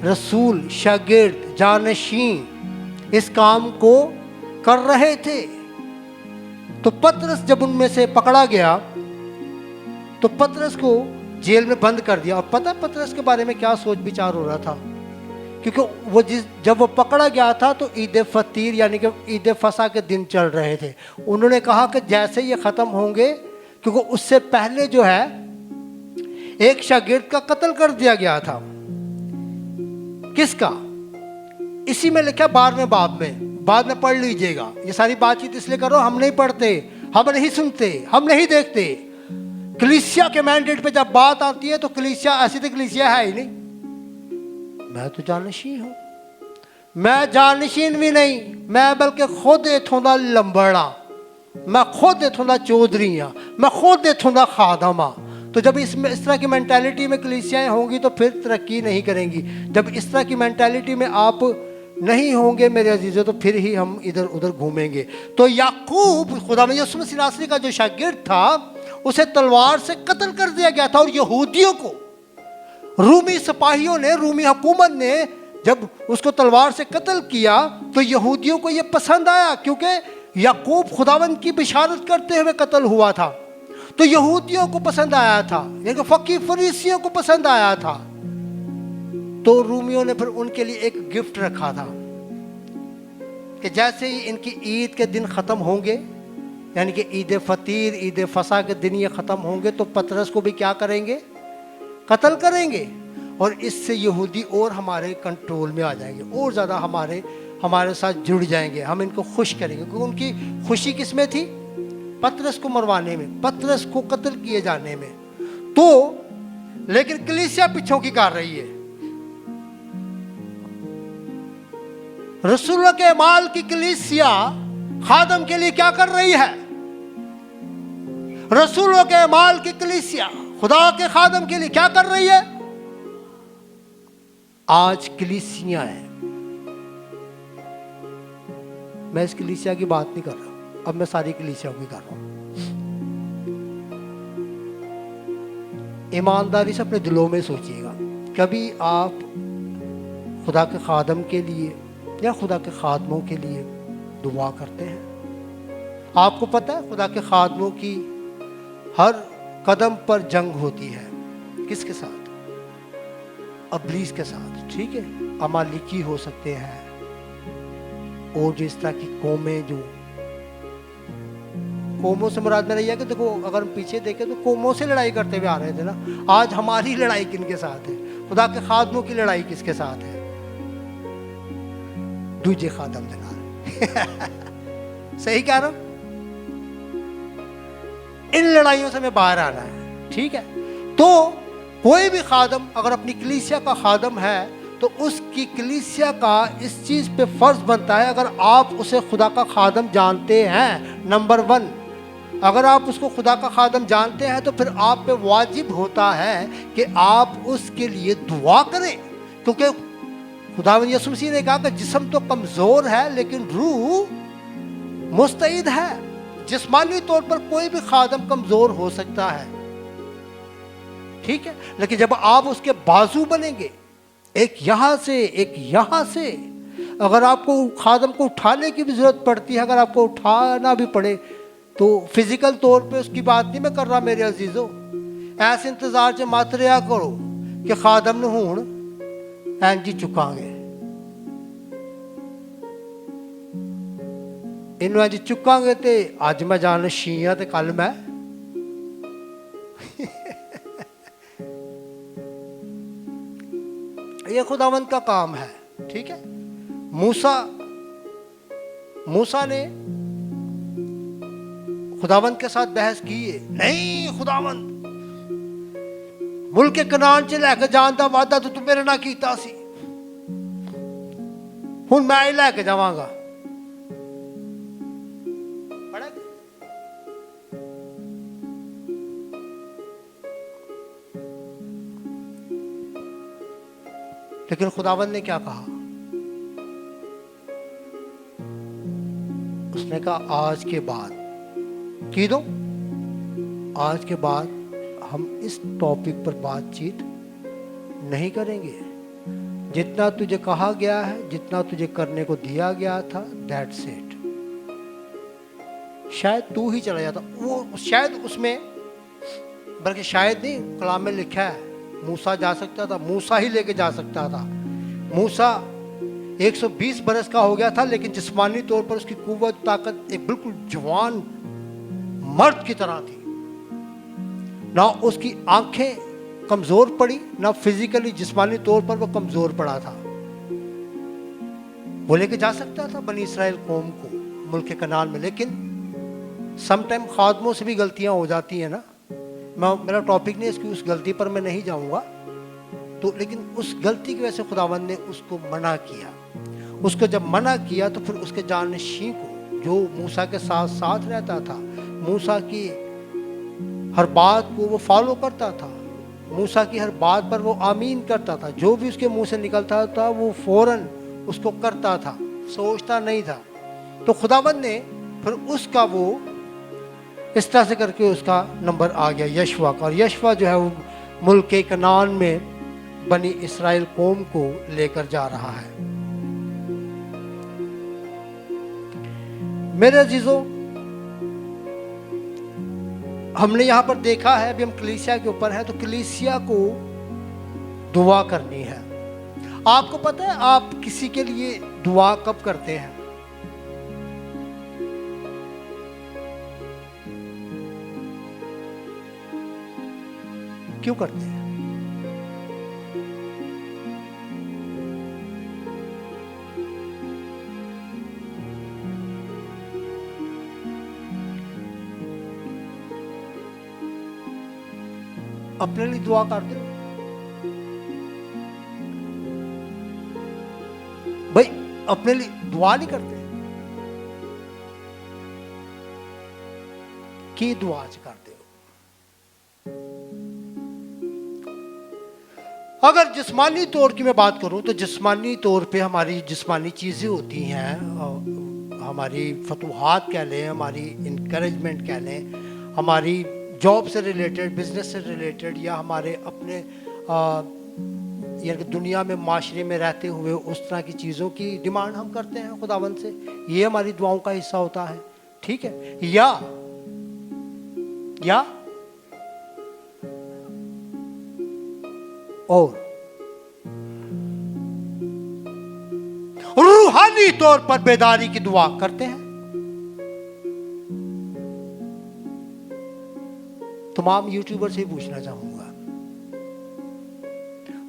रसूल, शागिर्द, जानशीन इस काम को कर रहे थे। तो पतरस जब उनमें से पकड़ा गया तो पतरस को जेल में बंद कर दिया। और पता पतरस के बारे में क्या सोच विचार हो रहा था, क्योंकि वो जब वो पकड़ा गया था तो ईद फतीर यानी कि ईद फसा के दिन चल रहे थे। उन्होंने कहा कि जैसे ये ख़त्म होंगे, क्योंकि उससे पहले जो है एक शागिर्द का कत्ल कर दिया गया था। किसका? इसी में लिखा 12वें बाब में, बाद में पढ़ लीजिएगा। ये सारी बातचीत इसलिए करो, हम नहीं पढ़ते, हम नहीं सुनते, हम नहीं देखते। कलीसिया के मैंडेट पे जब बात आती है तो कलीसिया, ऐसी तो कलीसिया है ही नहीं। मैं तो जानशीन हूं, मैं जानशीन भी नहीं, मैं बल्कि खुद इथों दा लंबड़ा, मैं खुद इथों दा चौधरी हाँ, मैं खुद इथों दा खादम हाँ। तो जब इस तरह की मेंटालिटी में कलीसियाएं होंगी तो फिर तरक्की नहीं करेंगी। जब इस तरह की मेंटालिटी में आप नहीं होंगे मेरे अजीजों, तो फिर ही हम इधर उधर घूमेंगे। तो याकूब, खुदावंद यीशु मसीह नासरी का जो शागिर्द था, उसे तलवार से कत्ल कर दिया गया था। और यहूदियों को, रूमी सिपाहियों ने, रूमी हुकूमत ने जब उसको तलवार से कत्ल किया तो यहूदियों को यह पसंद आया, क्योंकि याकूब खुदावंद की बिशारत करते हुए कत्ल हुआ था। तो यहूदियों को पसंद आया था, यानी फकीर फरीसियों को पसंद आया था। तो रूमियों ने फिर उनके लिए एक गिफ्ट रखा था कि जैसे ही इनकी ईद के दिन ख़त्म होंगे, यानी कि ईद फतीर, ईद फसा के दिन ये ख़त्म होंगे, तो पतरस को भी क्या करेंगे? कत्ल करेंगे और इससे यहूदी और हमारे कंट्रोल में आ जाएंगे, और ज़्यादा हमारे साथ जुड़ जाएंगे, हम इनको खुश करेंगे। क्योंकि उनकी खुशी किस में थी? पतरस को मरवाने में, पतरस को कत्ल किए जाने में। तो लेकिन कलीसिया पीछों की कर रही है। रसूलों के माल की कलीसिया खादम के लिए क्या कर रही है? रसूलों के माल की कलीसिया खुदा के खादम के लिए क्या कर रही है? आज कलीसिया है, मैं इस कलीसिया की बात नहीं कर रहा, अब मैं सारी कलीसिया की कर रहा हूं। ईमानदारी से अपने दिलों में सोचिएगा, कभी आप खुदा के खादम के लिए या खुदा के खादमों के लिए दुआ करते हैं? आपको पता है खुदा के खादमों की हर कदम पर जंग होती है। किसके साथ? अबलीस के साथ, ठीक है। अमालिकी हो सकते हैं, और जिस तरह की कौमें, जो कौमों से मुराद में नहीं है कि देखो अगर हम पीछे देखें तो कौमों से लड़ाई करते हुए आ रहे थे ना। आज हमारी लड़ाई किनके साथ है? खुदा के खादमों की लड़ाई किसके साथ है? दूजे खादम दे नाल। सही कह रहा हूं? इन लड़ाइयों से हमें बाहर आना है, ठीक है। तो कोई भी खादम अगर अपनी कलीसिया का खादम है तो उसकी कलीसिया का इस चीज पे फर्ज बनता है, अगर आप उसे खुदा का खादम जानते हैं, नंबर 1, अगर आप उसको खुदा का खादम जानते हैं तो फिर आप पे वाजिब होता है कि आप उसके लिए दुआ करें। क्योंकि खुदावंद यीशु मसीह ने कहा कि जिस्म तो कमजोर है लेकिन रूह मुस्तईद है। जिस्मानी तौर पर कोई भी खादम कमजोर हो सकता है, ठीक है, लेकिन जब आप उसके बाजू बनेंगे, एक यहां से एक यहां से, अगर आपको खादम को उठाने की भी जरूरत पड़ती है, अगर आपको उठाना भी पड़े तो फिजिकल तौर पे उसकी बात नहीं मैं कर रहा मेरे अजीजों। ऐसे इंतजार च मत रहा करो कि खादम ने हुण इंज चुकांगे, इन्हों इंज चुकांगे तो अज मैं जान शीया तो कल मैं ये खुदावंद का काम है, ठीक है। मूसा ने खुदावंद के साथ बहस की है, नहीं खुदावंद मुल्क कनान च लैके जान दा वादा तो तू मेरे नाल कीता सी, हुण मैं ही लैके जावांगा। लेकिन खुदावंद ने क्या कहा? उसने कहा आज के बाद की दो, आज के बाद हम इस टॉपिक पर बातचीत नहीं करेंगे। जितना तुझे कहा गया है, जितना तुझे करने को दिया गया था, दैट्स इट। शायद तू ही चला जाता, वो शायद उसमें, बल्कि शायद नहीं, कलाम में लिखा है मूसा जा सकता था, मूसा ही लेके जा सकता था। मूसा 120 बरस का हो गया था, लेकिन जिस्मानी तौर पर उसकी कुव्वत ताकत एक बिल्कुल जवान मर्द की तरह थी। ना उसकी आंखें कमजोर पड़ी, ना फिजिकली जिस्मानी तौर पर वो कमजोर पड़ा था। वो लेके जा सकता था बनी इसराइल कौम को मुल्क कनान में। लेकिन समटाइम खादमों से भी गलतियां हो जाती हैं ना। मेरा टॉपिक नहीं, इसकी उस गलती पर मैं नहीं जाऊंगा तो, लेकिन उस गलती की वजह से खुदावंद ने उसको मना किया। उसको जब मना किया तो फिर उसके जानशीं को, जो मूसा के साथ साथ रहता था, मूसा की हर बात को वो फॉलो करता था, मूसा की हर बात पर वो आमीन करता था, जो भी उसके मुंह से निकलता था वो फौरन उसको करता था, सोचता नहीं था। तो खुदावंद ने फिर उसका वो इस तरह से करके उसका नंबर आ गया यशवा का, और यशवा जो है वो मुल्क कनान में बनी इसराइल कौम को लेकर जा रहा है। मेरे अजीजों, हमने यहां पर देखा है, अभी हम कलीसिया के ऊपर है, तो कलीसिया को दुआ करनी है। आपको पता है आप किसी के लिए दुआ कब करते हैं? क्यों करते हैं? अपने लिए दुआ करते हो? भाई अपने लिए दुआ नहीं करते कि दुआ करते हो? अगर जिस्मानी तौर की मैं बात करूं तो जिस्मानी तौर पे हमारी जिस्मानी चीजें होती हैं, हमारी फतूहात कह लें, हमारी इनकरेजमेंट कह लें, हमारी जॉब से रिलेटेड, बिजनेस से रिलेटेड, या हमारे अपने यानी दुनिया में माशरे में रहते हुए उस तरह की चीज़ों की डिमांड हम करते हैं खुदावंद से। ये हमारी दुआओं का हिस्सा होता है, ठीक है? या और रूहानी तौर पर बेदारी की दुआ करते हैं। तमाम यूट्यूबर से पूछना चाहूंगा,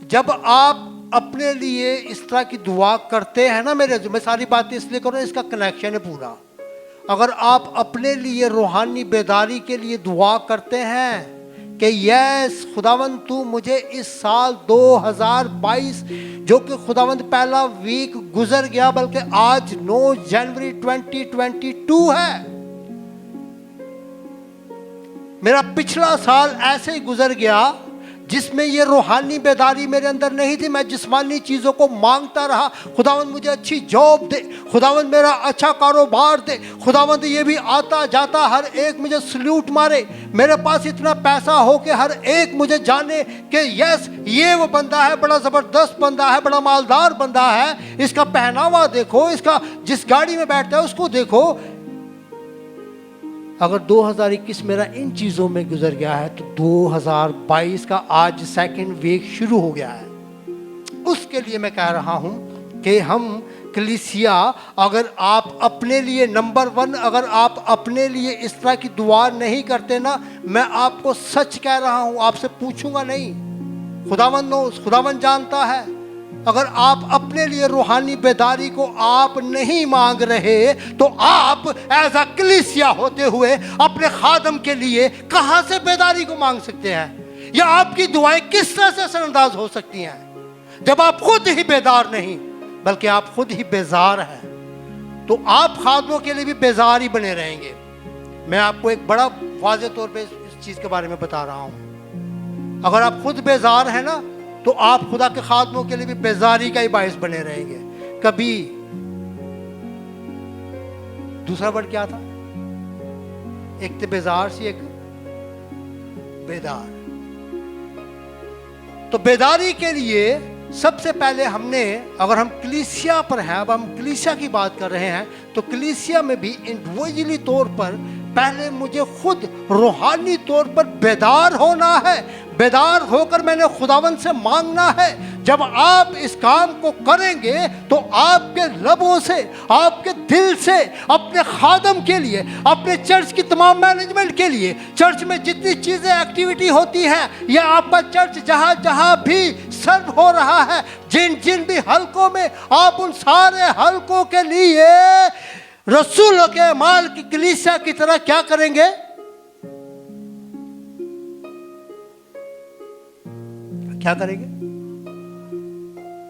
जब आप अपने लिए इस तरह की दुआ करते हैं ना, मैं सारी बातें इसलिए कर रहा हूं, इसका कनेक्शन है पूरा। अगर आप अपने लिए रूहानी बेदारी के लिए दुआ करते हैं कि यस खुदावंद तू मुझे इस साल 2022 जो कि खुदावंद पहला वीक गुजर गया, बल्कि आज 9 जनवरी 2022 है, मेरा पिछला साल ऐसे ही गुजर गया जिसमें ये रूहानी बेदारी मेरे अंदर नहीं थी। मैं जिस्मानी चीज़ों को मांगता रहा, खुदावंद मुझे अच्छी जॉब दे, खुदावंद मेरा अच्छा कारोबार दे, खुदावंद ये भी आता जाता हर एक मुझे सल्यूट मारे, मेरे पास इतना पैसा हो कि हर एक मुझे जाने कि यस ये वो बंदा है, बड़ा ज़बरदस्त बंदा है, बड़ा मालदार बंदा है, इसका पहनावा देखो, इसका जिस गाड़ी में बैठता है उसको देखो। अगर 2021 मेरा इन चीज़ों में गुजर गया है तो 2022 का आज सेकंड वीक शुरू हो गया है। उसके लिए मैं कह रहा हूं कि हम कलीसिया, अगर आप अपने लिए नंबर 1, अगर आप अपने लिए इस तरह की दुआ नहीं करते ना, मैं आपको सच कह रहा हूं, आपसे पूछूंगा नहीं, खुदावंद जानता है। अगर आप अपने लिए रूहानी बेदारी को आप नहीं मांग रहे तो आप एज अ कलीसिया होते हुए अपने खादम के लिए कहां से बेदारी को मांग सकते हैं? या आपकी दुआएं किस तरह से असरअंदाज हो सकती हैं जब आप खुद ही बेदार नहीं बल्कि आप खुद ही बेजार हैं? तो आप खादमों के लिए भी बेजार ही बने रहेंगे। मैं आपको एक बड़ा वाज़ेह तौर पे इस चीज के बारे में बता रहा हूं। अगर आप खुद बेजार हैं ना तो आप खुदा के खादमों के लिए भी बेजारी का ही बायस बने रहेंगे। कभी दूसरा वर्ड क्या था? एक तो बेजार सी, एक बेदार। तो बेदारी के लिए सबसे पहले हमने, अगर हम कलीसिया पर हैं, अब हम कलीसिया की बात कर रहे हैं, तो कलीसिया में भी इंडिविजुअली तौर पर पहले मुझे खुद रूहानी तौर पर बेदार होना है। बेदार होकर मैंने खुदावंद से मांगना है। जब आप इस काम को करेंगे तो आपके लबों से, आपके दिल से, अपने खादम के लिए, अपने चर्च की तमाम मैनेजमेंट के लिए, चर्च में जितनी चीज़ें एक्टिविटी होती हैं, या आपका चर्च जहाँ जहाँ भी सर्व हो रहा है, जिन जिन भी हलकों में, आप उन सारे हलकों के लिए रसूलों के माल की कलीसिया की तरह क्या करेंगे? क्या करेंगे?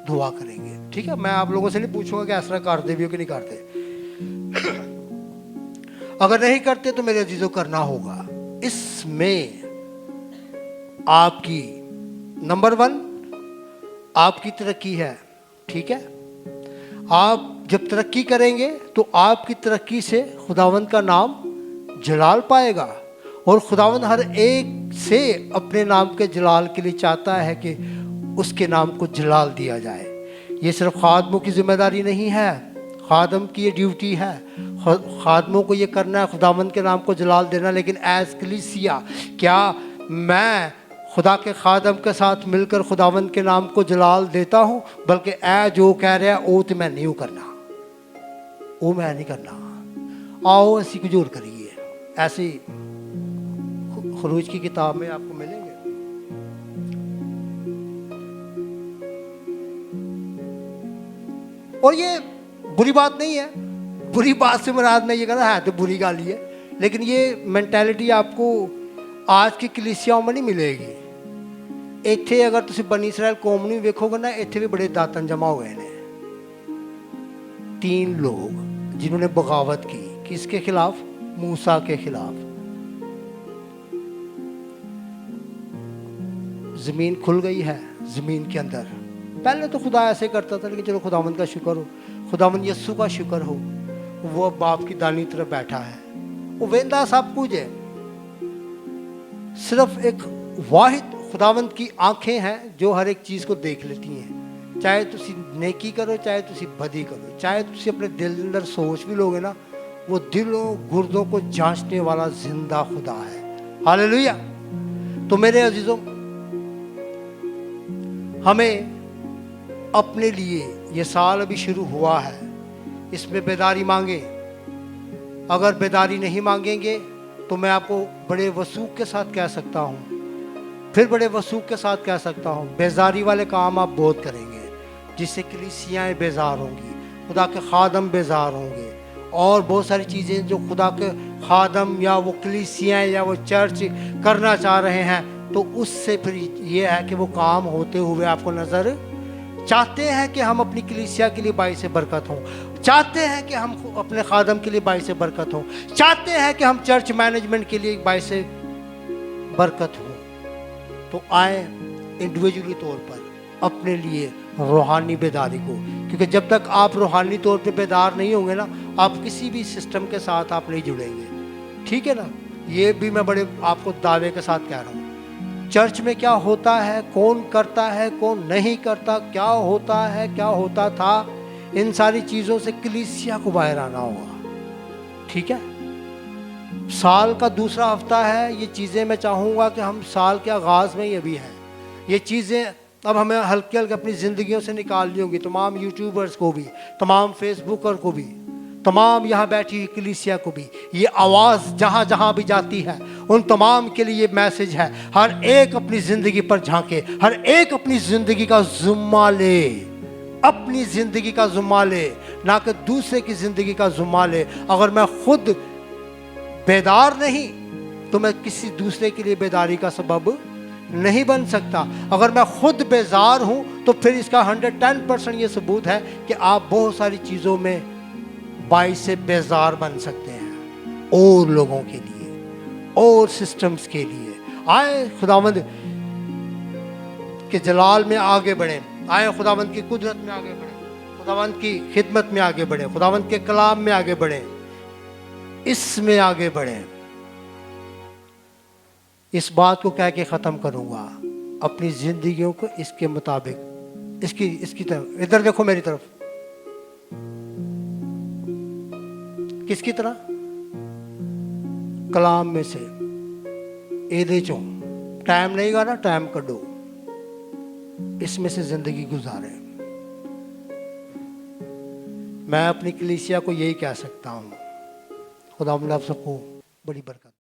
दुआ करेंगे। ठीक है, मैं आप लोगों से नहीं पूछूंगा कि ऐसा करते भी हो कि नहीं करते। अगर नहीं करते तो मेरे अजीजों करना होगा। इसमें आपकी नंबर 1 आपकी तरक्की है। ठीक है, आप जब तरक्की करेंगे तो आपकी तरक्की से खुदावंद का नाम जलाल पाएगा, और खुदावंद हर एक से अपने नाम के जलाल के लिए चाहता है कि उसके नाम को जलाल दिया जाए। ये सिर्फ खादमों की जिम्मेदारी नहीं है, खादम की ये ड्यूटी है, खादमों को ये करना है खुदावंद के नाम को जलाल देना। लेकिन एज कलीसिया क्या मैं खुदा के खादम के साथ मिलकर खुदावंद के नाम को जलाल देता हूँ? बल्कि ए जो कह रहा है वो तो मैं नहीं करना, वो मैं नहीं करना। आओ ऐसी कुछ और करिए। ऐसी खरूज की किताब में आपको मिलेंगे। और ये बुरी बात नहीं है, बुरी बात से मुराद मैं ये कह रहा है तो बुरी गाली है, लेकिन ये मेंटालिटी आपको आज की कलीसियाओं में नहीं मिलेगी। ਇੱਥੇ ਅਗਰ ਤੁਸੀਂ ਬਨੀ ਇਸਰਾइल ਕੌਮ ਨੂੰ ਵੇਖੋਗੇ ना, ਇੱਥੇ भी बड़े दातन जमा हुए हैं। 3 लोग जिन्होंने बगावत की, किसके खिलाफ? मूसा के खिलाफ। जमीन खुल गई है जमीन के अंदर। पहले तो खुदा ऐसे करता था, लेकिन चलो खुदावंद का शुक्र हो, खुदावंद यस्सु का शुक्र हो, वो अब बाप की दानी तरफ बैठा है, वो वेंदा सब कुछ है। सिर्फ एक वाहिद खुदावंद की आंखें हैं जो हर एक चीज़ को देख लेती हैं। चाहे तुसी नेकी करो, चाहे तुसी बदी करो, चाहे तुसी अपने दिल के अंदर सोच भी लोगे ना, वो दिलों गुर्दों को जांचने वाला जिंदा खुदा है। हालेलुया। तो मेरे अजीजों, हमें अपने लिए ये साल अभी शुरू हुआ है, इसमें बेदारी मांगे। अगर बेदारी नहीं मांगेंगे तो मैं आपको बड़े वसूख के साथ कह सकता हूँ, फिर बड़े वसूख के साथ कह सकता हूँ, बेजारी वाले काम आप बहुत करेंगे, जिससे कलीसियाएँ बेजार होंगी, खुदा के खादम बेजार होंगे, और बहुत सारी चीज़ें जो खुदा के खादम या वो कलीसियाँ या वो चर्च करना चाह रहे हैं, तो उससे फिर ये है कि वो काम होते हुए आपको नज़र चाहते हैं कि हम अपनी कलीसिया के लिए बाइस बरकत हों, चाहते हैं कि हम अपने खादम के लिए बाइस बरकत हों, चाहते हैं कि हम चर्च मैनेजमेंट के लिए बाइस बरकत हों। तो आए इंडिविजुअली तौर पर अपने लिए रूहानी बेदारी को, क्योंकि जब तक आप रूहानी तौर पे बेदार नहीं होंगे ना, आप किसी भी सिस्टम के साथ आप नहीं जुड़ेंगे। ठीक है ना, ये भी मैं बड़े आपको दावे के साथ कह रहा हूँ। चर्च में क्या होता है, कौन करता है, कौन नहीं करता, क्या होता है, क्या होता था, इन सारी चीज़ों से कलीसिया को बाहर आना होगा। ठीक है, साल का दूसरा हफ्ता है, ये चीज़ें मैं चाहूँगा कि हम साल के आगाज़ में ये भी हैं, ये चीज़ें अब हमें हल्के हल्के अपनी ज़िंदगियों से निकालनी होगी। तमाम यूट्यूबर्स को भी, तमाम फेसबुकर को भी, तमाम यहाँ बैठी हुई कलीसिया को भी, ये आवाज़ जहाँ जहाँ भी जाती है उन तमाम के लिए ये मैसेज है, हर एक अपनी ज़िंदगी पर झांके, हर एक अपनी ज़िंदगी का ज़िम्मा ले, अपनी ज़िंदगी का ज़िम्मा ले, ना कि दूसरे की ज़िंदगी का ज़िम्मा ले। अगर मैं खुद बेदार नहीं तो मैं किसी दूसरे के लिए बेदारी का सबब नहीं बन सकता। अगर मैं खुद बेजार हूँ तो फिर इसका 110% ये सबूत है कि आप बहुत सारी चीज़ों में बाइस से बेजार बन सकते हैं, और लोगों के लिए और सिस्टम्स के लिए। आए खुदावंद के जलाल में आगे बढ़े, आए खुदावंद की कुदरत में आगे बढ़े, खुदावंद की खिदमत में आगे बढ़े, खुदावंद के कलाम में आगे बढ़े, इसमें आगे बढ़े। इस बात को कह के ख़त्म करूँगा, अपनी ज़िंदगियों को इसके मुताबिक, इसकी तरफ, इधर देखो मेरी तरफ, किसकी तरह? कलाम में से, एदे चो टाइम नहीं गा ना, टाइम कढो, इसमें से ज़िंदगी गुजारे। मैं अपनी कलीसिया को यही कह सकता हूँ। खुदा आप सबको बड़ी बरकत।